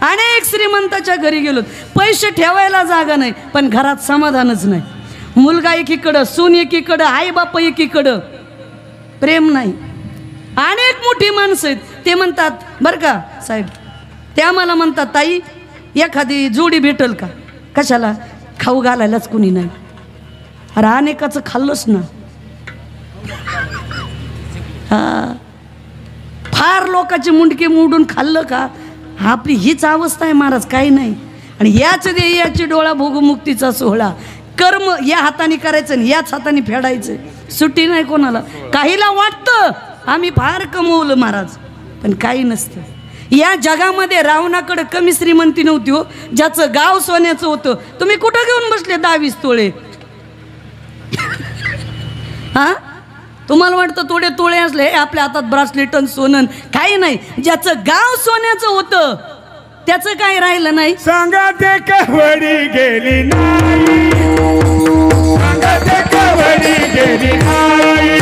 अनेक श्रीमंताच्या घरी गेलो, पैसे ठेवायला जागा नाही पण घरात समाधानच नाही. मुलगा एकीकडं, सून एकीकडं, आई बाप एकीकडं, प्रेम नाही. अनेक मोठी माणसं आहेत ते म्हणतात बरं का साहेब, ते आम्हाला म्हणतात ताई एखादी जोडी भेटल का? कशाला? खाऊ घालायलाच कुणी नाही. अरे अनेकाचं खाल्लंच ना. हा, फार लोकांची मुंडकी मोडून खाल्लं का? आपली हीच अवस्था आहे महाराज, काही नाही. आणि याच याची डोळा भोगमुक्तीचा सोहळा. कर्म या हाताने करायचं आणि याच हाताने फेडायचं, सुट्टी नाही कोणाला. काहीला वाटतं आम्ही फार कमवलं महाराज, पण काही नसतं. या जगामध्ये रावणाकडे कमी श्रीमंती नव्हती हो, ज्याचं गाव सोन्याचं होतं. तुम्ही कुठं घेऊन बसले 10-20 तोळे? हा, तुम्हाला वाटतं थोडे तोळे असले आपल्या हातात ब्रासलेट सोनं? काही नाही. ज्याचं गाव सोन्याचं होतं त्याचं काय राहिलं नाही. सांगा ते कवडी गेली नाही, सांगा ते कवडी गेली नाही,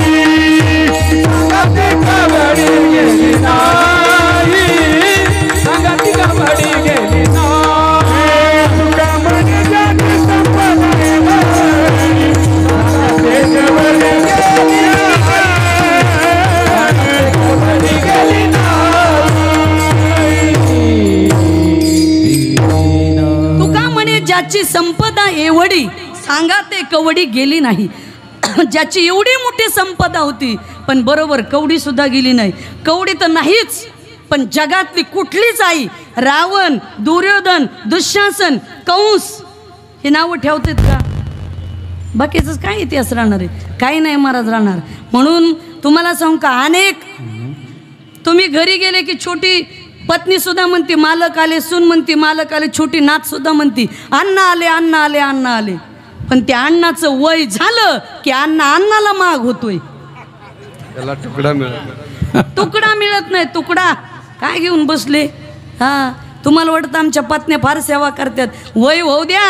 सांगा ते कवडी गेली नाही, सांगा ती कवडी गेली नाही. तुका म्हणे जाने संपले नाही, सांगा ते कवडी गेली नाही, कवडी गेली ज्याची संपदा एवढी, सांगा ते कवडी गेली नाही. ज्याची एवढी मोठी संपदा होती पण बरोबर कवडी सुद्धा गेली नाही. कवडी तर नाहीच, पण जगातली कुठलीच आई, रावण, दुर्योधन, दुःशासन, कंस हे नावं ठेवतात का? बाकीच काय इतिहास राहणार आहे? काही नाही महाराज राहणार. म्हणून तुम्हाला सांगू का, अनेक तुम्ही घरी गेले की छोटी पत्नी सुद्धा म्हणते मालक आले, सून म्हणते मालक आले, छोटी नात सुद्धा म्हणते अण्णा आले, अण्णा आले, अण्णा आले. पण त्या अण्णाचं वय झालं की अण्णा अण्णाला माग होतोय. त्याला तुकडा मिळत, तुकडा मिळत नाही. तुकडा काय घेऊन बसले? हा, तुम्हाला वाटतं आमच्या पत्न्या फार सेवा करतात? वय होऊ द्या,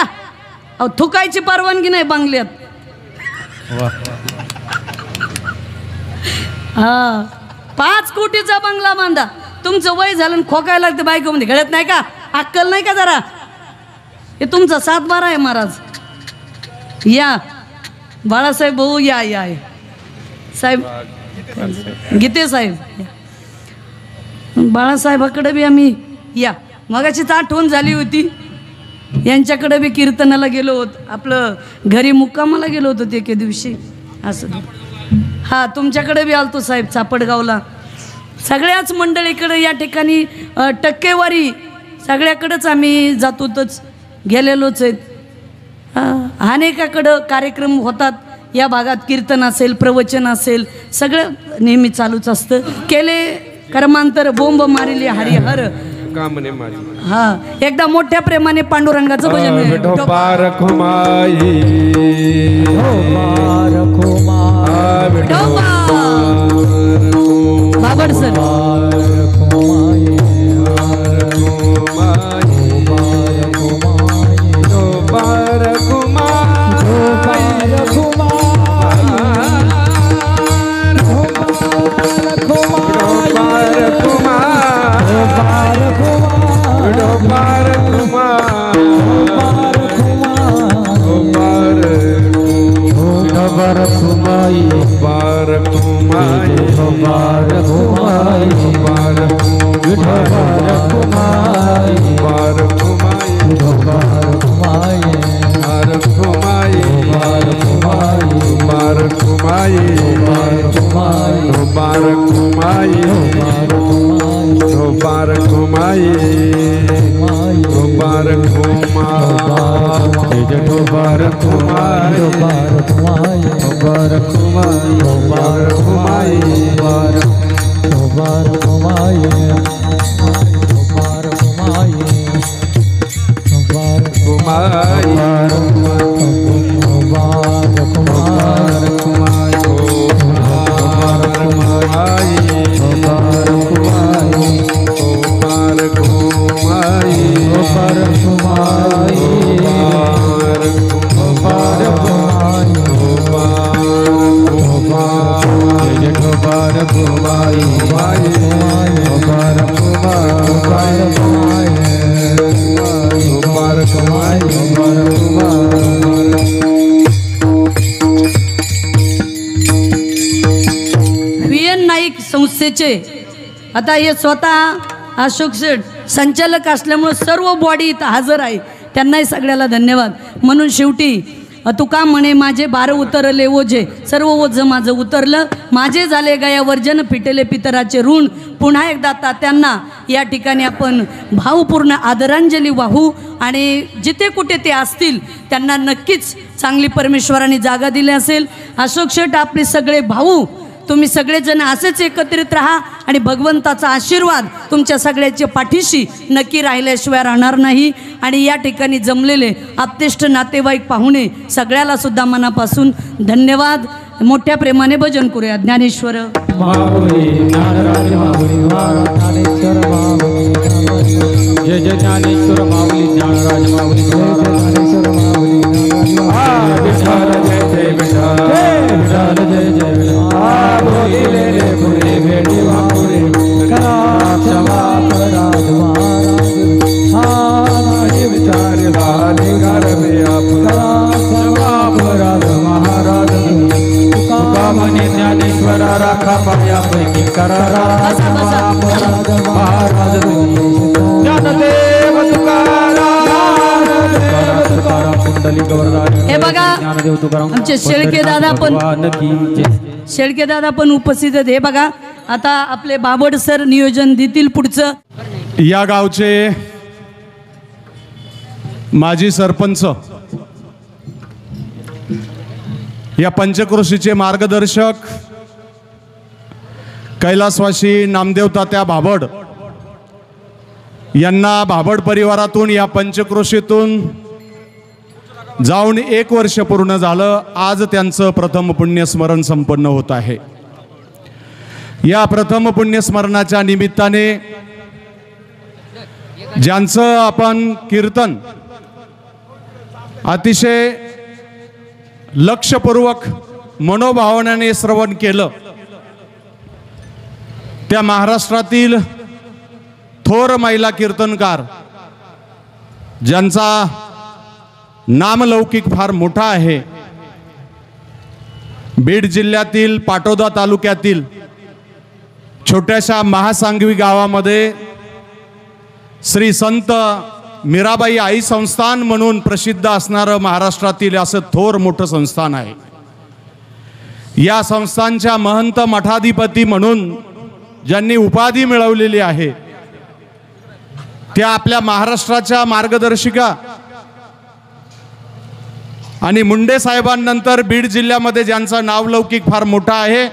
अहो थुकायची परवानगी नाही बंगल्यात. हा, 5 कोटीचा बंगला बांधा, तुमचं वय झालं आणि खोकायला लागतं बायको मध्ये, घडत नाही का? अक्कल नाही का जरा? हे तुमचा 7-12 आहे महाराज. या बाळासाहेब भाऊ, या या साहेब, गीते साहेब, बाळासाहेबाकडे बी आम्ही या. मगाचीच आठवण झाली होती, यांच्याकडे बी कीर्तनाला गेलो होतो, आपलं घरी मुक्कामाला गेलो होतो ते एके दिवशी असं. हा, तुमच्याकडे बी आलतो साहेब चापडगावला. सगळ्याच मंडळीकडे या ठिकाणी टक्केवारी सगळ्याकडेच आम्ही जातोच, गेलेलोच आहेत. अनेकाकडं कार्यक्रम होतात या भागात, कीर्तन असेल, प्रवचन असेल, सगळं नेहमी चालूच असतं. केले कर्मांतर बोंब मारिले हरिहर कामने माझी. हा, एकदा मोठ्या प्रेमाने पांडुरंगाचं भजन. बाबड सर, बार संस्थेचे आता हे स्वतः अशोक शेठ संचालक असल्यामुळे सर्व बॉडी इथं हजर आहे, त्यांनाही सगळ्याला धन्यवाद. म्हणून शेवटी तुका म्हणे माझे 12 उतरले ओझे, सर्व ओझं माझं उतरलं, माझे झाले गया वर्जन, फिटेले पितराचे ऋण. पुन्हा एकदा तात्यांना या ठिकाणी आपण भावपूर्ण आदरांजली वाहू आणि जिथे कुठे ते असतील त्यांना नक्कीच चांगली परमेश्वराने जागा दिली असेल. अशोक शेठ आपले सगळे भाऊ, तुम्ही सगळेजण असेच एकत्रित राहा आणि भगवंताचा आशीर्वाद तुमच्या सगळ्याच्या पाठीशी नक्की राहिल्याशिवाय राहणार नाही. आणि या ठिकाणी जमलेले आप्तेष्ट नातेवाईक पाहुणे सगळ्याला सुद्धा मनापासून धन्यवाद. मोठ्या प्रेमाने भजन करूया. ज्ञानेश्वर जय जय ज्ञानेश्वर माऊली, ज्ञानराज माऊली, ज्ञानेश्वर माऊली. विठ्ठल जय जय विठ्ठल, विठ्ठल जय जय विठ्ठल. बोलिले रे पुरे भेटी वापुरे, करा क्षमा अपराध महाराज. हा नाही विचारला निघारवे आप, करा क्षमा अपराध महाराज. तुका म्हणे ज्ञानेश्वरा राखा पायापैकी, करा क्षमा अपराध महाराज. ज्ञानदेव हे बघा आमचे शेळके दादा पण उपस्थित आहेत. हे बघा आता आपले बाबड सर नियोजन देतील पुढचं. या गावचे माजी सरपंच, या पंचक्रोशीचे मार्गदर्शक कैलासवासी नामदेव तात्या भाबड यांना भाबड परिवारातून या पंचक्रोशीतून जाऊन 1 वर्ष पूर्ण झालं. आज त्यांचं प्रथम पुण्यस्मरण संपन्न होत आहे. या प्रथम पुण्यस्मरणाच्या निमित्ताने ज्यांचं आपण कीर्तन अतिशय लक्षपूर्वक मनोभावनाने श्रवण केलं, त्या महाराष्ट्रातील थोर महिला कीर्तनकार ज्यांचा नामलौकिक फार मोठा आहे, बीड जिल्ह्यातील पाटोदा तालुक्यातील छोट्याशा महासांगवी गावामध्ये श्री संत मीराबाई आई संस्थान म्हणून प्रसिद्ध असणारं महाराष्ट्रातील असं थोर मोठं संस्थान आहे. या संस्थानच्या महंत मठाधिपती म्हणून ज्यांनी उपाधी मिळवलेली आहे त्या आपल्या महाराष्ट्राच्या मार्गदर्शिका आणि मुंडे साहेबांनंतर बीड जिल्ह्यामध्ये ज्यांचा नावलौकिक फार मोठा आहे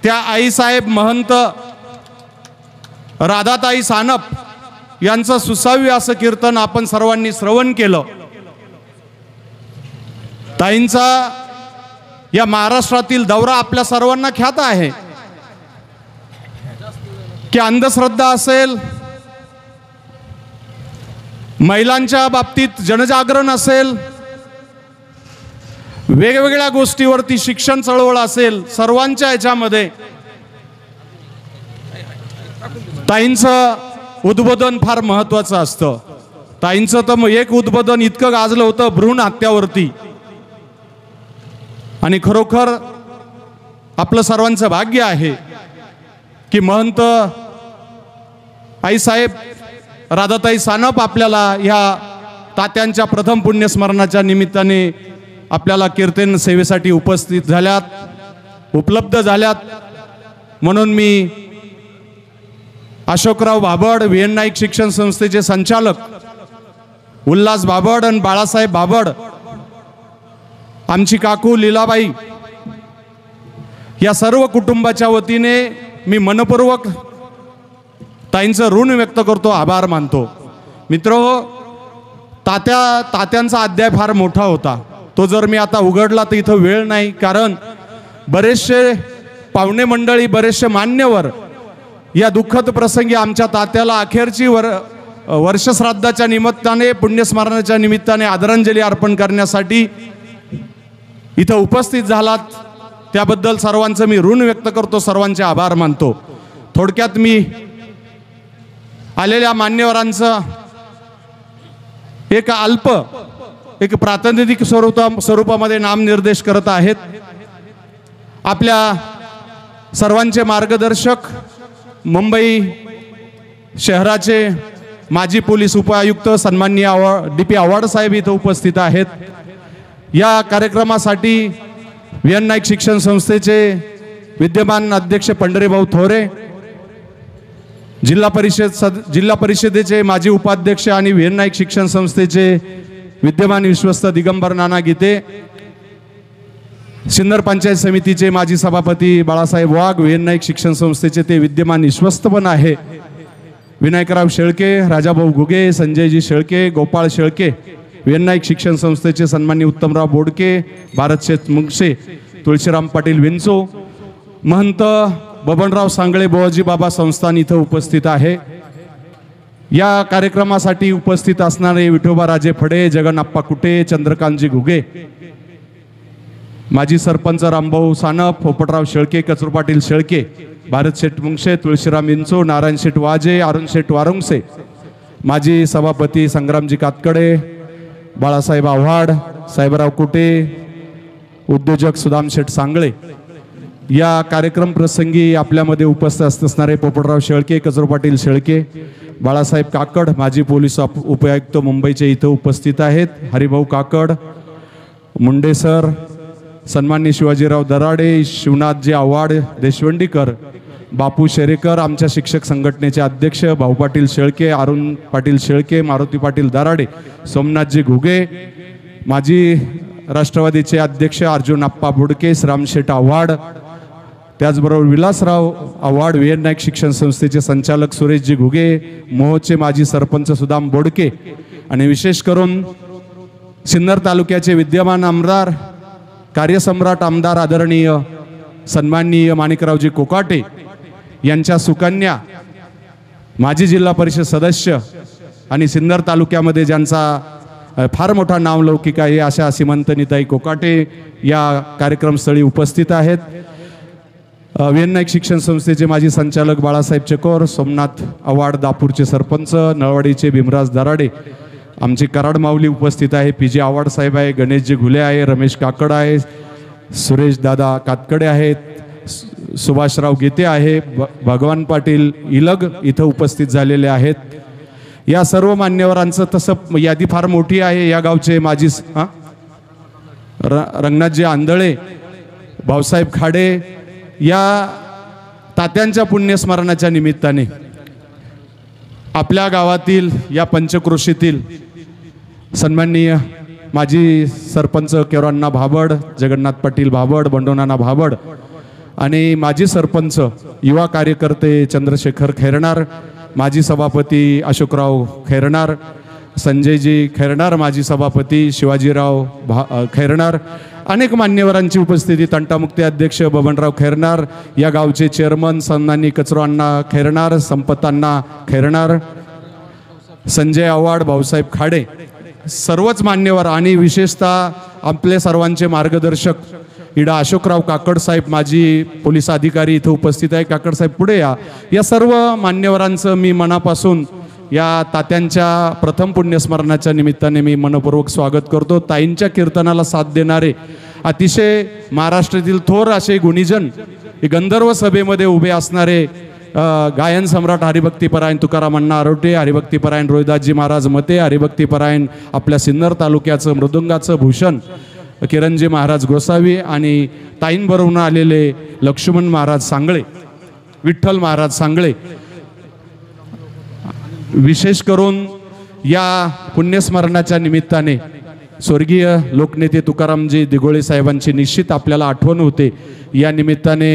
त्या आईसाहेब महंत राधाताई सानप यांचं सुसाव्य असं कीर्तन आपण सर्वांनी श्रवण केलं. ताईंचा या महाराष्ट्रातील दौरा आपल्या सर्वांना ख्यात आहे की अंधश्रद्धा असेल, महिलांच्या बाबतीत जनजागरण असेल, वेगवेगळ्या गोष्टीवरती शिक्षण चळवळ असेल, सर्वांच्या याच्यामध्ये ताईंचं उद्बोधन फार महत्त्वाचं असतं. ताईंचं तर एक उद्बोधन इतकं गाजलं होतं भ्रूण हत्यावरती. आणि खरोखर आपलं सर्वांचं भाग्य आहे की महंत आईसाहेब राधाताई सानप आपल्याला ह्या तात्यांच्या प्रथम पुण्यस्मरणाच्या निमित्ताने आपल्याला कीर्तन सेवेसाठी उपलब्ध झाल्यात. म्हणून मी अशोकराव बाबड, व्ही.एन. नाईक शिक्षण संस्थेचे संचालक उल्हास बाबड आणि बाळासाहेब बाबड, आमची काकू लीलाबाई, या सर्व कुटुंबाच्या वतीने मी मनपूर्वक ताईंचं ऋण व्यक्त करतो, आभार मानतो. मित्रहो, तात्यांचा अध्याय फार मोठा होता. तो जर मी आता उघडला तर इथं वेळ नाही, कारण बरेचसे पाहुणे मंडळी, बरेचसे मान्यवर या दुःखद प्रसंगी आमच्या तात्याला अखेरची वर्षश्राद्धाच्या निमित्ताने, पुण्यस्मरणाच्या निमित्ताने आदरांजली अर्पण करण्यासाठी इथं उपस्थित झालात. त्याबद्दल सर्वांचं मी ऋण व्यक्त करतो, सर्वांचे आभार मानतो. थोडक्यात मी आलेल्या मान्यवरांचं एक प्रातिनिधिक स्वरूपामध्ये नामनिर्देश करत आहेत. आपल्या सर्वांचे मार्गदर्शक मुंबई शहराचे माजी पोलीस उपायुक्त सन्माननीय DP आव्हाड साहेब इथं उपस्थित आहेत. या कार्यक्रमासाठी व्ही.एन. नाईक शिक्षण संस्थेचे विद्यमान अध्यक्ष पंढरीभाऊ थोरे, जिल्हा परिषदेचे माजी उपाध्यक्ष आणि व्ही.एन. नाईक शिक्षण संस्थेचे विद्यमान विश्वस्त दिगंबर नाना गीते, सिन्नर पंचायत समितीचे माजी सभापती बाळासाहेब वाघ, व्ही.एन. नाईक शिक्षण संस्थेचे ते विद्यमान विश्वस्त पण आहे, विनायकराव शेळके, राजाभाऊ घुगे, संजयजी शेळके, गोपाळ शेळके, व्ही.एन. नाईक शिक्षण संस्थेचे सन्माननीय उत्तमराव बोडके, भारतशेठ मुंगसे, तुळशीराम पाटील विंचो, महंत बबनराव सांगळे बुवाजी बाबा संस्थान इथं उपस्थित आहे. या कार्यक्रमासाठी उपस्थित असणारे विठोबा राजे फडे, जगन्नाप्पा कुटे, चंद्रकांतजी घुगे, माजी सरपंच रामभाऊ सानप, पोपटराव शेळके, कचरू पाटील शेळके, भारतशेठ मुंगसे, तुळशीराम विंचो, नारायणशेठ वाजे, अरुणशेठ वारुंगसे, माजी सभापती संग्रामजी कातकडे, बाळासाहेब आव्हाड, साहेबराव कुटे, उद्योजक सुदाम शेठ सांगळे. या कार्यक्रम प्रसंगी आपल्यामध्ये उपस्थित असणारे पोपटराव शेळके, कचरू पाटील शेळके, बाळासाहेब काकड, माजी पोलीस उपायुक्त मुंबईचे इथं उपस्थित आहेत, हरिभाऊ काकड, मुंडे सर, सन्माननीय शिवाजीराव दराडे, शिवनाथजी आव्हाड देशवंडीकर, बापू शेरेकर, आमच्या शिक्षक संघटनेचे अध्यक्ष भाऊ पाटील शेळके, अरुण पाटील शेळके, मारुती पाटील दराडे, सोमनाथजी घुगे, माजी राष्ट्रवादीचे अध्यक्ष अर्जुन आप्पा बुडके, रामशेठ आव्हाड, त्याचबरोबर विलासराव आव्हाड, व्ही.एन. नाईक शिक्षण संस्थेचे संचालक सुरेशजी घुगे, मोहोचे माजी सरपंच सुदाम बोडके, आणि विशेष करून सिन्नर तालुक्याचे विद्यमान आमदार, कार्यसम्राट आमदार आदरणीय सन्माननीय माणिकरावजी कोकाटे यांच्या सुकन्या, माजी जिल्हा परिषद सदस्य आणि सिन्नर तालुक्यामध्ये ज्यांचा फार मोठा नावलौकिक आहे अशा सीमंतनीताई कोकाटे या कार्यक्रमस्थळी उपस्थित आहेत. व्ही.एन. नाईक शिक्षण संस्थेचे माजी संचालक बाळासाहेब चकोर, सोमनाथ आव्हाड दापूरचे सरपंच, नळवाडीचे भीमराज दराडे, आमचे कराड माऊली उपस्थित आहे, पी.जी. आव्हाड साहेब आहे, गणेशजी घुले आहे, रमेश काकड आहे, सुरेश दादा कातकडे आहेत, सुभाषराव गीते आहे, भगवान पाटील इलग इथं उपस्थित झालेले आहेत. या सर्व मान्यवरांचं तसं यादी फार मोठी आहे. या गावचे माजी रंगनाथजी आंधळे, भाऊसाहेब खाडे, या तात्यांच्या पुण्यस्मरणाच्या निमित्ताने आपल्या गावातील या पंचक्रोशीतील सन्माननीय माजी सरपंच केवरांना भाबड, जगन्नाथ पाटील भाबड, बंडोनाना भाबड आणि माजी सरपंच युवा कार्यकर्ते चंद्रशेखर खैरनार, माजी सभापती अशोकराव खैरनार, संजयजी खैरनार, माजी सभापती शिवाजीराव खैरनार, अनेक मान्यवरांची उपस्थिती, तंटामुक्ती अध्यक्ष बबनराव खैरनार, या गावचे चेअरमन सन्माननीय कचरो अण्णा खैरनार, संपत अण्णा खैरनार, संजय आव्हाड, भाऊसाहेब खाडे, सर्वच मान्यवर आणि विशेषतः आपले सर्वांचे मार्गदर्शक इडा अशोकराव काकड साहेब, माजी पोलीस अधिकारी इथं उपस्थित आहे. काकड साहेब पुढे या. या सर्व मान्यवरांचं मी मनापासून या तात्यांच्या प्रथम पुण्यस्मरणाच्या निमित्ताने मी मनपूर्वक स्वागत करतो. ताईंच्या कीर्तनाला साथ देणारे अतिशय महाराष्ट्रातील थोर असे गुणीजन, गंधर्व सभेमध्ये उभे असणारे गायन सम्राट हरिभक्तीपरायण तुकाराम अण्णा आरोटे, हरिभक्तीपरायण रोहिदासजी महाराज मते, हरिभक्तीपरायण आपल्या सिन्नर तालुक्याचं मृदुंगाचं भूषण किरणजी महाराज गोसावी आणि ताईंबरोबर आलेले लक्ष्मण महाराज सांगळे, विठ्ठल महाराज सांगळे. विशेष करून या पुण्यस्मरणाच्या निमित्ताने स्वर्गीय लोकनेते तुकारामजी दिघोळे साहेबांची निश्चित आपल्याला आठवण होते. या निमित्ताने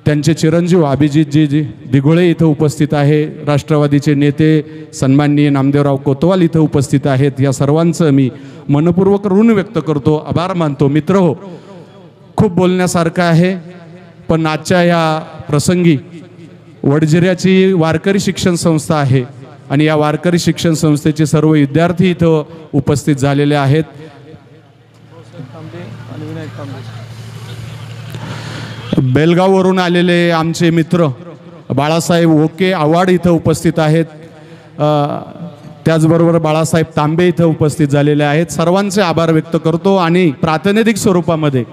त्यांचे चिरंजीव अभिजितजी दिघोळे इथं उपस्थित आहे, राष्ट्रवादीचे नेते सन्माननीय नामदेवराव कोतवाल इथं उपस्थित आहेत. या सर्वांचं मी मनपूर्वक ऋण व्यक्त करतो, आभार मानतो. मित्र हो, खूप बोलण्यासारखं आहे, पण आजच्या या प्रसंगी वडजिऱ्याची वारकरी शिक्षण संस्था आहे आणि या वारकरी शिक्षण संस्थेचे सर्व विद्यार्थी इथं उपस्थित झालेले आहेत. बेलगाववरून आलेले आमचे मित्र बाळासाहेब ओके आव्हाड इथं उपस्थित आहेत. त्याचबरोबर बाळासाहेब तांबे इथं उपस्थित झालेले आहेत. सर्वांचे आभार व्यक्त करतो. आणि प्रातिनिधिक स्वरूपामध्ये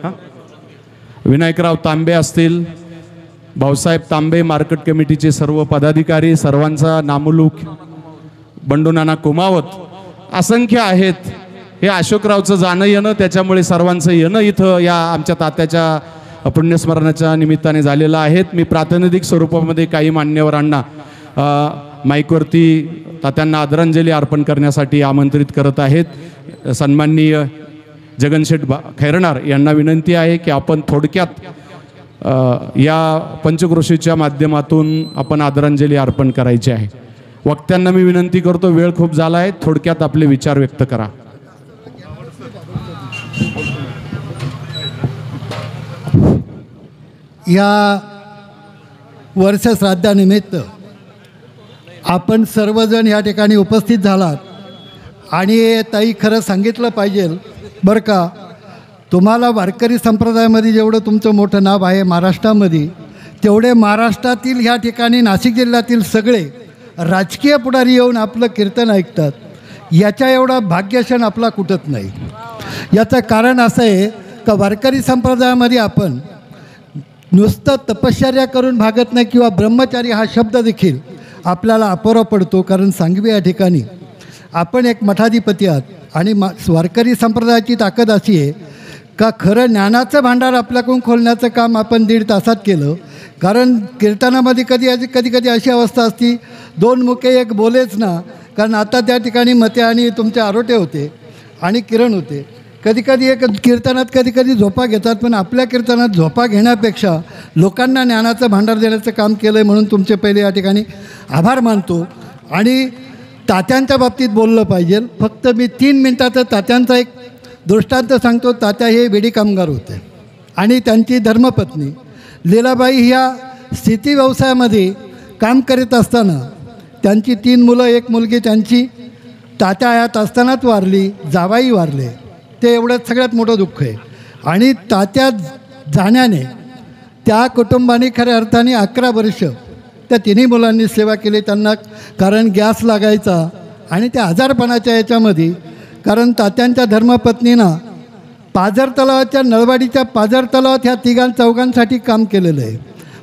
विनायकराव तांबे असतील, भाऊसाहेब तांबे, मार्केट कमिटीचे सर्व पदाधिकारी, सर्वांचा नामलूक, बंडूनाना कुमावत असंख्य आहेत. हे अशोकरावचं जाणं येणं, त्याच्यामुळे सर्वांचं येणं इथं या आमच्या तात्याच्या पुण्यस्मरणाच्या निमित्ताने झालेलं आहेत. मी प्रातिनिधिक स्वरूपामध्ये काही मान्यवरांना माईकवरती तात्यांना आदरांजली अर्पण करण्यासाठी आमंत्रित करत आहेत. सन्माननीय जगनशेठ खैरनार यांना विनंती आहे की आपण थोडक्यात या पंचक्रोशीच्या माध्यमातून आपण आदरांजली अर्पण करायची आहे. वक्त्यांना मी विनंती करतो, वेळ खूप झाला आहे, थोडक्यात आपले विचार व्यक्त करा. या वर्षश्राद्धानिमित्त आपण सर्वजण या ठिकाणी उपस्थित झालात. आणि ताई, खरं सांगितलं पाहिजे बरं का, तुम्हाला वारकरी संप्रदायामध्ये जेवढं तुमचं मोठं नाव आहे महाराष्ट्रामध्ये, तेवढे महाराष्ट्रातील ह्या ठिकाणी नाशिक जिल्ह्यातील सगळे राजकीय पुढारी येऊन आपलं कीर्तन ऐकतात. याच्या एवढा भाग्यक्षण आपला कुठंच नाही. याचं कारण असं आहे का वारकरी संप्रदायामध्ये आपण नुसतं तपश्चर्या करून भागत नाही, किंवा ब्रह्मचारी हा शब्द देखील आपल्याला अपुरा पडतो. कारण सांगवी या ठिकाणी आपण एक मठाधिपती आहात आणि वारकरी संप्रदायाची ताकद अशी आहे का खरं ज्ञानाचं भांडार आपल्याकडून खोलण्याचं काम आपण 1.5 तासात केलं. कारण कीर्तनामध्ये कधी अशी अवस्था असती, 2 मुखे एक बोलेच ना. कारण आता त्या ठिकाणी मते आणि तुमचे आरोटे होते आणि किरण होते. कधी एक कीर्तनात कधी झोपा घेतात, पण आपल्या कीर्तनात झोपा घेण्यापेक्षा लोकांना ज्ञानाचं भांडार देण्याचं काम केलं आहे, म्हणून तुमचे पहिले या ठिकाणी आभार मानतो. आणि तात्यांच्या बाबतीत बोललं पाहिजे. फक्त मी 3 मिनटाचं तात्यांचा एक दृष्टांत सांगतो. तात्या हे विडी कामगार होते आणि त्यांची धर्मपत्नी लीलाबाई ह्या शेती व्यवसायामध्ये काम करीत असताना त्यांची 3 मुलं, 1 मुलगी त्यांची तात्या हयात असतानाच वारली, जावाई वारले. ते एवढंच सगळ्यात मोठं दुःख आहे. आणि तात्या जाण्याने त्या कुटुंबाने खऱ्या अर्थाने 11 वर्ष त्या 3ही मुलांनी सेवा केली त्यांना. कारण गॅस लागायचा आणि त्या आजारपणाच्या याच्यामध्ये, कारण तात्यांच्या धर्मपत्नीनं पाझर तलावाच्या नळवाडीच्या पाझर तलावात ह्या 3-4 काम केलेलं आहे.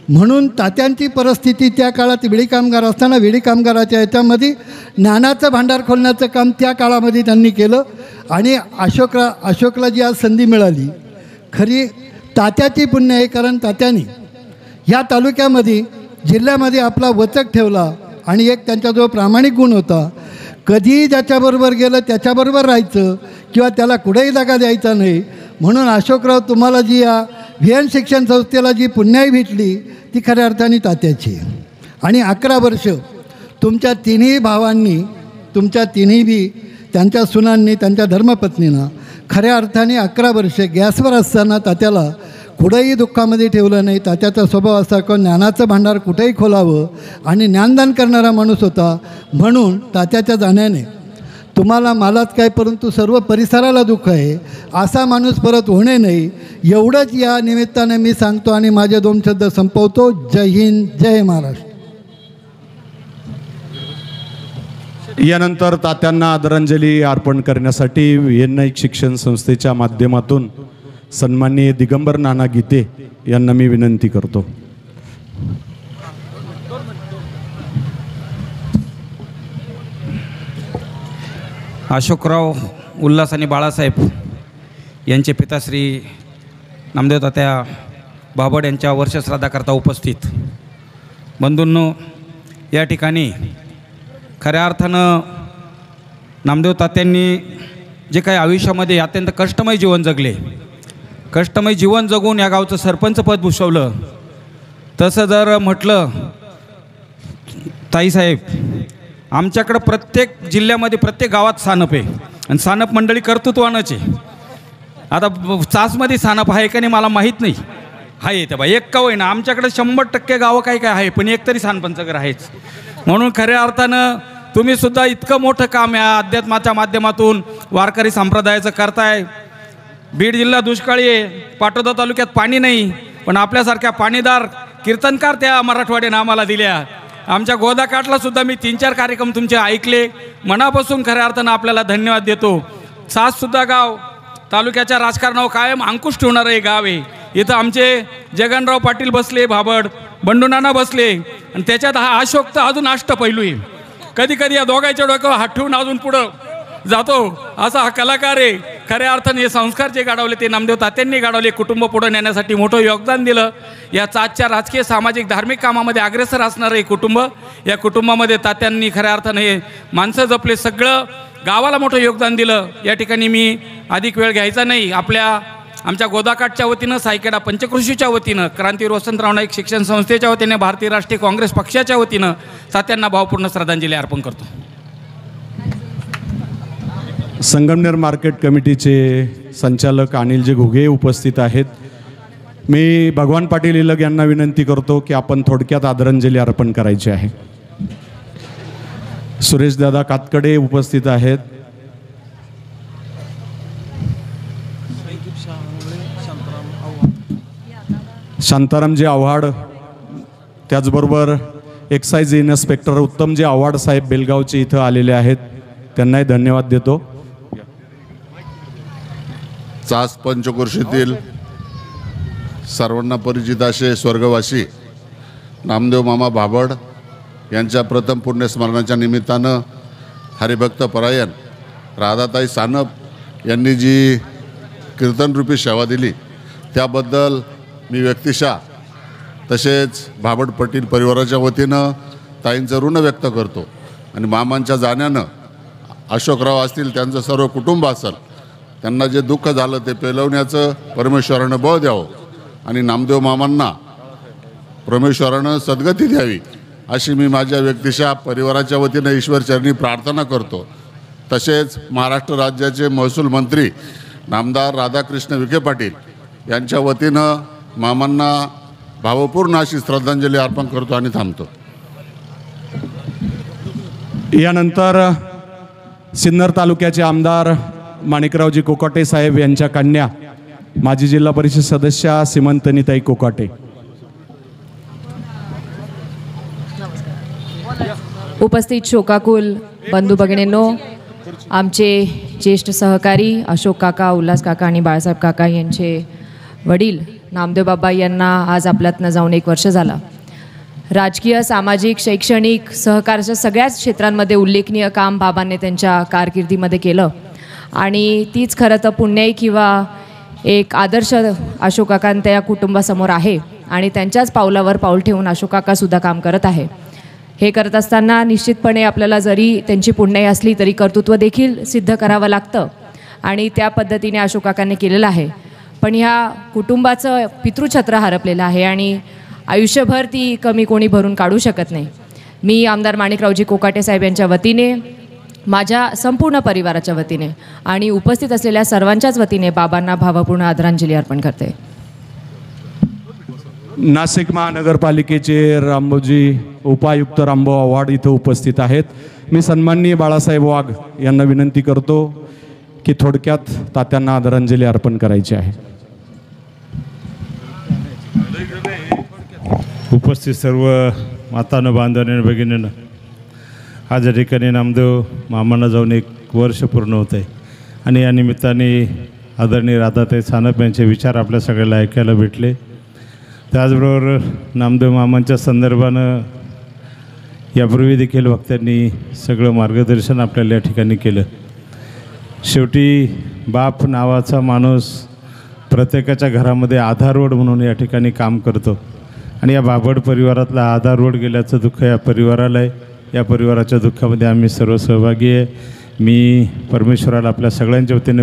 म्हणून तात्यांची परिस्थिती त्या काळात विडी कामगार असताना विडी कामगाराच्या याच्यामध्ये ज्ञानाचं भांडार खोलण्याचं काम त्या काळामध्ये त्यांनी केलं. आणि अशोकला जी आज संधी मिळाली, खरी तात्याची पुण्य आहे. कारण तात्याने ह्या तालुक्यामध्ये जिल्ह्यामध्ये आपला वचक ठेवला आणि एक त्यांच्याजवळ प्रामाणिक गुण होता. कधीही ज्याच्याबरोबर गेलं त्याच्याबरोबर राहायचं किंवा त्याला कुठेही जागा द्यायचा नाही. म्हणून अशोकराव, तुम्हाला जी या VN शिक्षण संस्थेला जी पुण्याई भेटली ती खऱ्या अर्थाने तात्याची. आणि 11 वर्ष तुमच्या 3ही भावांनी, तुमच्या 3ही बी त्यांच्या सुनांनी, त्यांच्या धर्मपत्नीनं खऱ्या अर्थाने 11 वर्ष गॅसवर असताना तात्याला कुठेही दुःखामध्ये ठेवलं नाही. तात्याचा स्वभाव असा की ज्ञानाचं भांडार कुठेही खोलावं आणि ज्ञानदान करणारा माणूस होता. म्हणून तात्याच्या जाण्याने तुम्हाला, मलाच काय, परंतु सर्व परिसराला दुःख आहे. असा माणूस परत होणे नाही, एवढंच या निमित्ताने मी सांगतो आणि माझे 2 शब्द संपवतो. जय हिंद, जय महाराष्ट्र. यानंतर तात्यांना आदरांजली अर्पण करण्यासाठी VN शिक्षण संस्थेच्या माध्यमातून सन्माननीय दिगंबर नाना गीते यांना मी विनंती करतो. अशोकराव उल्हास आणि बाळासाहेब यांचे पिताश्री नामदेव तात्या भाबड यांच्या वर्षश्राद्धाकरता उपस्थित बंधूंनो, या ठिकाणी खऱ्या अर्थानं नामदेव तात्यांनी जे काही आयुष्यामध्ये अत्यंत कष्टमय जीवन जगले, कष्टमय जीवन जगून या गावचं सरपंचपद भूषवलं. तसं जर म्हटलं ताईसाहेब, आमच्याकडं प्रत्येक जिल्ह्यामध्ये प्रत्येक गावात सानप आहे आणि सानप मंडळी कर्तृत्वानंच आहे. आता चासमध्ये सानप आहे का नाही मला माहीत नाही, आहे त्या बाई एक का होईना, आमच्याकडे 100% गावं काही काय आहे, पण एक तरी सानपंचगर आहेच. म्हणून खऱ्या अर्थानं तुम्हीसुद्धा इतकं मोठं काम या अध्यात्माच्या माध्यमातून वारकरी संप्रदायाचं करताय. बीड जिल्हा दुष्काळी आहे, पाटोदा तालुक्यात पाणी नाही, पण आपल्यासारख्या पाणीदार कीर्तनकार त्या मराठवाड्यानं आम्हाला दिल्या. आमच्या गोदाकाठला सुद्धा मी 3-4 कार्यक्रम तुमचे ऐकले. मनापासून खऱ्या अर्थानं आपल्याला धन्यवाद देतो. साससुद्धा गाव तालुक्याच्या राजकारणावर कायम अंकुश ठेवणारं हे गाव आहे. इथं आमचे जगनराव पाटील बसले, भाबड बंडूनाना बसले, आणि त्याच्यात हा अशोक तर अजून अष्टपैलू आहे. कधी कधी या दोघांच्या डोक्यावर हात ठेवून अजून पुढं जातो असा हा कलाकार आहे. खऱ्या अर्थाने हे संस्कार जे घडवले ते नामदेव तात्यांनी घडवले, कुटुंब पुढं नेण्यासाठी मोठं योगदान दिलं. या चाचच्या राजकीय सामाजिक धार्मिक कामामध्ये अग्रेसर असणारं हे कुटुंब, या कुटुंबामध्ये तात्यांनी खऱ्या अर्थाने हे माणसं जपले, सगळं गावाला मोठं योगदान दिलं. या ठिकाणी मी अधिक वेळ घ्यायचा नाही. आमच्या गोदाकाठच्या वतीनं, सायकेडा पंचकृषीच्या वतीनं, क्रांतीवीर वसंतराव नाईक शिक्षण संस्थेच्या वतीने, भारतीय राष्ट्रीय काँग्रेस पक्षाच्या वतीनं तात्यांना भावपूर्ण श्रद्धांजली अर्पण करतो. संगमनेर मार्केट कमिटीचे संचालक अनिलजी घुगे उपस्थित आहेत. मी भगवान पाटील इलग यांना विनंती करतो की आपण थोडक्यात आदरांजली अर्पण करायची आहे. सुरेशदादा कातकडे उपस्थित आहेत. शांतारामजी आव्हाड, त्याचबरोबर एक्साईज इन्स्पेक्टर उत्तमजी आव्हाड साहेब बेलगावचे इथं आलेले आहेत, त्यांनाही धन्यवाद देतो. चास पंचकृषीतील सर्वांना परिचित असे स्वर्गवासी नामदेव मामा भाबड यांच्या प्रथम पुण्यस्मरणाच्या निमित्तानं हरिभक्त परायण राधाताई सानप यांनी जी कीर्तनरूपी सेवा दिली त्याबद्दल मी व्यक्तिशः तसेच भाबड पटील परिवाराच्या वतीनं ताईंचं ऋण व्यक्त करतो. आणि मामांच्या जाण्यानं अशोकराव असतील, त्यांचं सर्व कुटुंब असेल, त्यांना जे दुःख झालं ते पेलवण्याचं परमेश्वरानं बळ द्यावं आणि नामदेव मामांना परमेश्वरानं सद्गती द्यावी अशी मी माझ्या व्यक्तिशः परिवाराच्या वतीनं ईश्वरचरणी प्रार्थना करतो. तसेच महाराष्ट्र राज्याचे महसूल मंत्री नामदार राधाकृष्ण विखे पाटील यांच्या वतीनं मामांना भावपूर्ण अशी श्रद्धांजली अर्पण करतो आणि थांबतो. यानंतर सिन्नर तालुक्याचे आमदार माणिकरावजी कोकाटे साहेब यांच्या कन्या माजी जिल्हा परिषद सदस्या सीमंतनीताई कोकाटे. उपस्थित शोकाकुल बंधू भगिनींनो, आमचे ज्येष्ठ सहकारी अशोक काका, उल्हास काका आणि बाळासाहेब काका यांचे वडील नामदेव बाबा यांना आज आपल्यातनं जाऊन 1 वर्ष झाला. राजकीय, सामाजिक, शैक्षणिक, सहकाराच्या सगळ्याच क्षेत्रांमध्ये उल्लेखनीय काम बाबांनी त्यांच्या कारकिर्दीमध्ये केलं आणि तीच खरं तर पुण्य किंवा एक आदर्श अशोक काकांच्या या कुटुंबासमोर आहे आणि त्यांच्याच पावलावर पाऊल ठेवून अशोक काकासुद्धा काम करत आहे. हे करत असताना निश्चितपणे आपल्याला जरी त्यांची पुण्याई असली तरी कर्तृत्व देखील सिद्ध करावं लागतं आणि त्या पद्धतीने अशोक काकांनी केलेलं आहे. पण ह्या कुटुंबाचं पितृछत्र हरपलेलं आहे आणि आयुष्यभर ती कमी कोणी भरून काढू शकत नाही. मी आमदार माणिकरावजी कोकाटे साहेब यांच्या वतीने, माझ्या संपूर्ण परिवाराच्या वतीने आणि उपस्थित असलेल्या सर्वांच्याच वतीने बाबांना भावपूर्ण आदरांजली अर्पण करते. नाशिक महानगरपालिकेचे रामभाऊजी उपायुक्त रामभाऊ आव्हाड इथं उपस्थित आहेत. मी सन्माननीय बाळासाहेब वाघ यांना विनंती करतो की थोडक्यात तात्यांना आदरांजली अर्पण करायची आहे. उपस्थित सर्व मातानं, बांधवांनी, भगिनीनं, आज या ठिकाणी नामदेव मामांना जाऊन 1 वर्ष पूर्ण होत आहे आणि या निमित्ताने आदरणीय राधाताई सानप यांचे विचार आपल्या सगळ्याला ऐकायला भेटले. त्याचबरोबर नामदेव मामांच्या संदर्भानं यापूर्वी देखील वक्त्यांनी सगळं मार्गदर्शन आपल्याला या ठिकाणी केलं. शेवटी बाप नावाचा माणूस प्रत्येकाच्या घरामध्ये आधारवड म्हणून या ठिकाणी काम करतो आणि या बाभड परिवारातला आधारवड गेल्याचं दुःख या परिवाराला आहे. या परिवाराच्या दुःखामध्ये आम्ही सर्व सहभागी आहे. मी परमेश्वराला आपल्या सगळ्यांच्या वतीने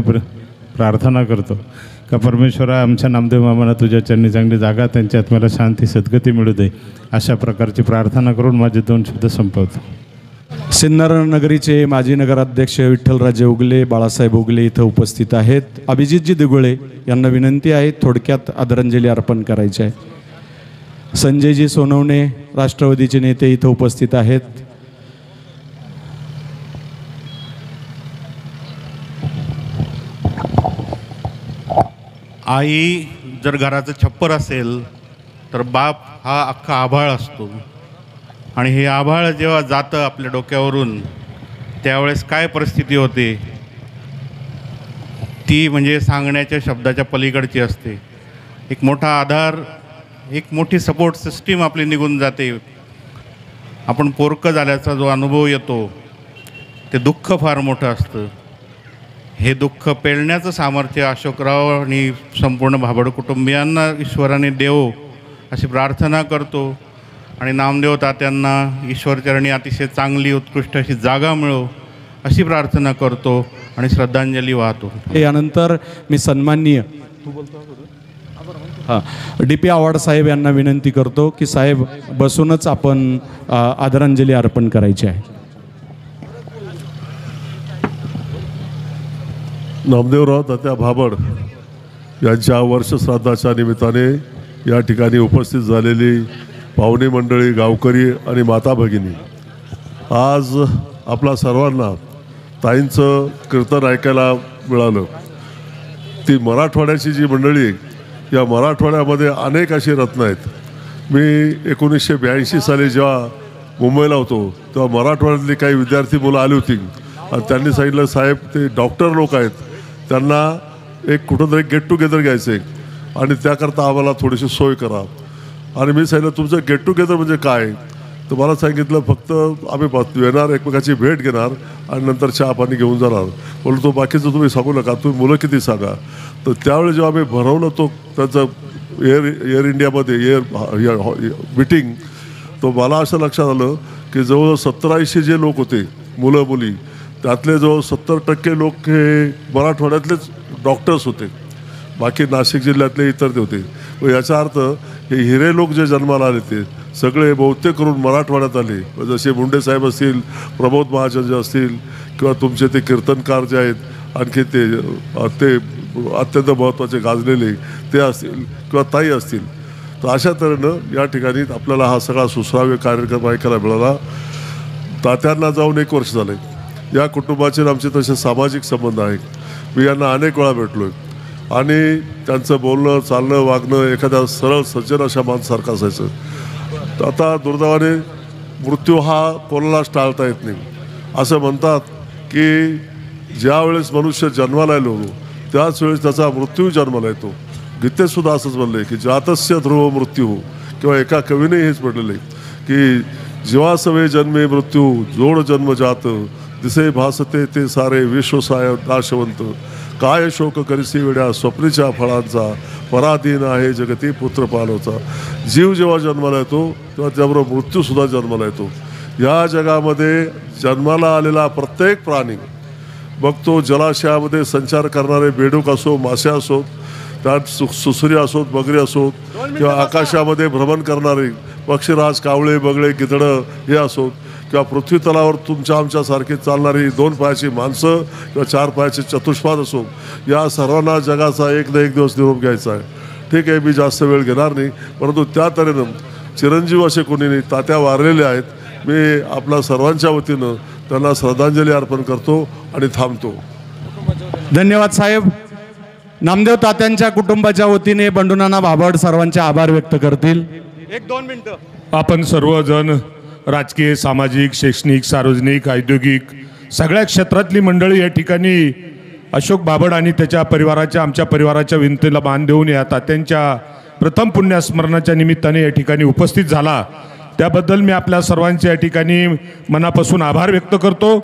प्रार्थना करतो का परमेश्वरा आमच्या नामदेव मामांना तुझ्या चरणी चांगली जागा, त्यांच्या आत्म्याला शांती सद्गती मिळू दे, अशा प्रकारची प्रार्थना करून माझे 2 शब्द संपवतो. सिन्नर नगरीचे माजी नगराध्यक्ष विठ्ठलराजे उगले, बाळासाहेब उगले इथं उपस्थित आहेत. अभिजितजी दिगुळे यांना विनंती आहे थोडक्यात आदरांजली अर्पण करायची आहे. संजयजी सोनवणे राष्ट्रवादीचे नेते इथं उपस्थित आहेत. आई जर घराचं छप्पर असेल तर बाप हा अख्खा आभाळ असतो आणि हे आभाळ जेव्हा जातं आपल्या डोक्यावरून त्यावेळेस काय परिस्थिती होते ती म्हणजे सांगण्याच्या शब्दाच्या पलीकडची असते. एक मोठा आधार, एक मोठी सपोर्ट सिस्टीम आपली निघून जाते. आपण पोरकं झाल्याचा जो अनुभव येतो ते दुःख फार मोठं असतं. हे दुःख पेलण्याचं सामर्थ्य अशोकराव आणि संपूर्ण भाबड कुटुंबियांना ईश्वराने देवो अशी प्रार्थना करतो आणि नामदेव तात्यांना ईश्वरचरणी अतिशय चांगली उत्कृष्ट अशी जागा मिळो अशी प्रार्थना करतो आणि श्रद्धांजली वाहतो. यानंतर मी सन्माननीय DP आव्हाड साहेब यांना विनंती करतो की साहेब बसूनच आपण आदरांजली अर्पण करायची आहे. नामदेवराव तात्या भाबड यांच्या वर्षश्राद्धाच्या निमित्ताने या ठिकाणी उपस्थित झालेली पाहुणे मंडळी, गावकरी आणि माता भगिनी, आज आपला सर्वांना ताईंचं कीर्तन ऐकायला मिळालं. ती मराठवाड्याची जी मंडळी, या मराठवाड्यामध्ये अनेक अशी रत्न आहेत. मी 1982 साली जेव्हा मुंबईला होतो तेव्हा मराठवाड्यातली काही विद्यार्थी मुलं आली होती आणि त्यांनी सांगितलं साहेब ते डॉक्टर लोक आहेत, त्यांना एक कुठंतरी गेट टुगेदर घ्यायचं आहे आणि त्याकरता आम्हाला थोडीशी सोय करा. आणि मी सांगितलं तुमचं गेट टुगेदर म्हणजे काय, तर मला सांगितलं फक्त आम्ही येणार, एकमेकाची भेट घेणार आणि नंतर चहा पाणी घेऊन जाणार. बोललो तो बाकीचं तुम्ही सांगू नका, तुम्ही मुलं किती सांगा. तर त्यावेळी जेव्हा आम्ही भरवलं तो त्यांचं एअर इंडियामध्ये मीटिंग, तो मला असं लक्षात आलं की जवळ 70-80 जे लोक होते मुलं मुली, त्यातले जवळ 70% लोक हे मराठवाड्यातलेच डॉक्टर्स होते, बाकी नाशिक जिल्ह्यातले इतर ते होते. व याचा अर्थ हे हिरे लोक जे जन्माला आले ते सगळे बहुतेक करून मराठवाड्यात आले. जसे मुंडे साहेब असतील, प्रमोद महाजन जे असतील किंवा तुमचे ते कीर्तनकार जे आहेत आणखी ते अत्यंत महत्त्वाचे गाजलेले ते असतील किंवा ताई असतील. तर अशा तऱ्हेनं या ठिकाणी आपल्याला हा सगळा सुश्राव्य कार्यक्रम ऐकायला मिळाला. तात्यांना जाऊन 1 वर्ष झाले. या कुटुंबाचे आमचे तसे सामाजिक संबंध आहेत. मी यांना अनेक वेळा भेटलो आहे आणि त्यांचं बोलणं, चालणं, वागणं एखाद्या सरळ सज्जन अशा माणसासारखं असायचं. तर आता दुर्दैवाने मृत्यू हा कोणालाच टाळता येत नाही. असं म्हणतात की ज्या वेळेस मनुष्य जन्माला आलो त्याच वेळेस त्याचा मृत्यू जन्माला येतो. गीतेतसुद्धा असंच म्हणलं आहे की जातस्य ध्रुव मृत्यू, किंवा एका कवीने हेच म्हटलेलं आहे की जेव्हा सवे जन्मे मृत्यू जोड जन्म जात, दिसे भासते ते सारे विश्वसाय नाशवंत, काय शोक करिसी वेड्या स्वप्नीच्या फळांचा, पराधीन आहे जगती पुत्र पालवचा. जीव जेव्हा जन्माला येतो तेव्हा त्याबरोबर मृत्यूसुद्धा जन्माला येतो. या जगामध्ये जन्माला आलेला प्रत्येक प्राणी, मग तो जलाशयामध्ये संचार करणारे बेडूक असो, मासे असोत, त्यात सुसरी असोत, बगरे असोत, किंवा आकाशामध्ये भ्रमण करणारे पक्षीराज, कावळे, बगळे, गिधडं हे असोत, किंवा पृथ्वी तलावर तुमच्या आमच्यासारखी चालणारी 2 पायाची माणसं किंवा 4 पायाचे चतुष्पाद असो, या सर्वांना जगाचा एक ना एक दिवस निरोप घ्यायचा आहे. ठीक आहे, मी जास्त वेळ घेणार नाही, परंतु त्या तऱ्हेनं चिरंजीव असे कोणी नाही, तात्या वारलेले आहेत. मी आपल्या सर्वांच्या वतीनं त्यांना श्रद्धांजली अर्पण करतो आणि थांबतो. धन्यवाद साहेब. नामदेव तात्यांच्या कुटुंबाच्या वतीने बंडूनाना भाबड सर्वांचे आभार व्यक्त करतील. 1-2 मिनिटं. आपण सर्वजण राजकीय, सामाजिक, शैक्षणिक, सार्वजनिक, औद्योगिक सगळ्या क्षेत्रातली मंडळी या ठिकाणी अशोक भाबड आणि त्याच्या परिवाराच्या, आमच्या परिवाराच्या विनंतीला मान देऊन या तात्यांच्या प्रथम पुण्यस्मरणाच्या निमित्ताने या ठिकाणी उपस्थित झाला, त्याबद्दल मी आपल्या सर्वांचे या ठिकाणी मनापासून आभार व्यक्त करतो.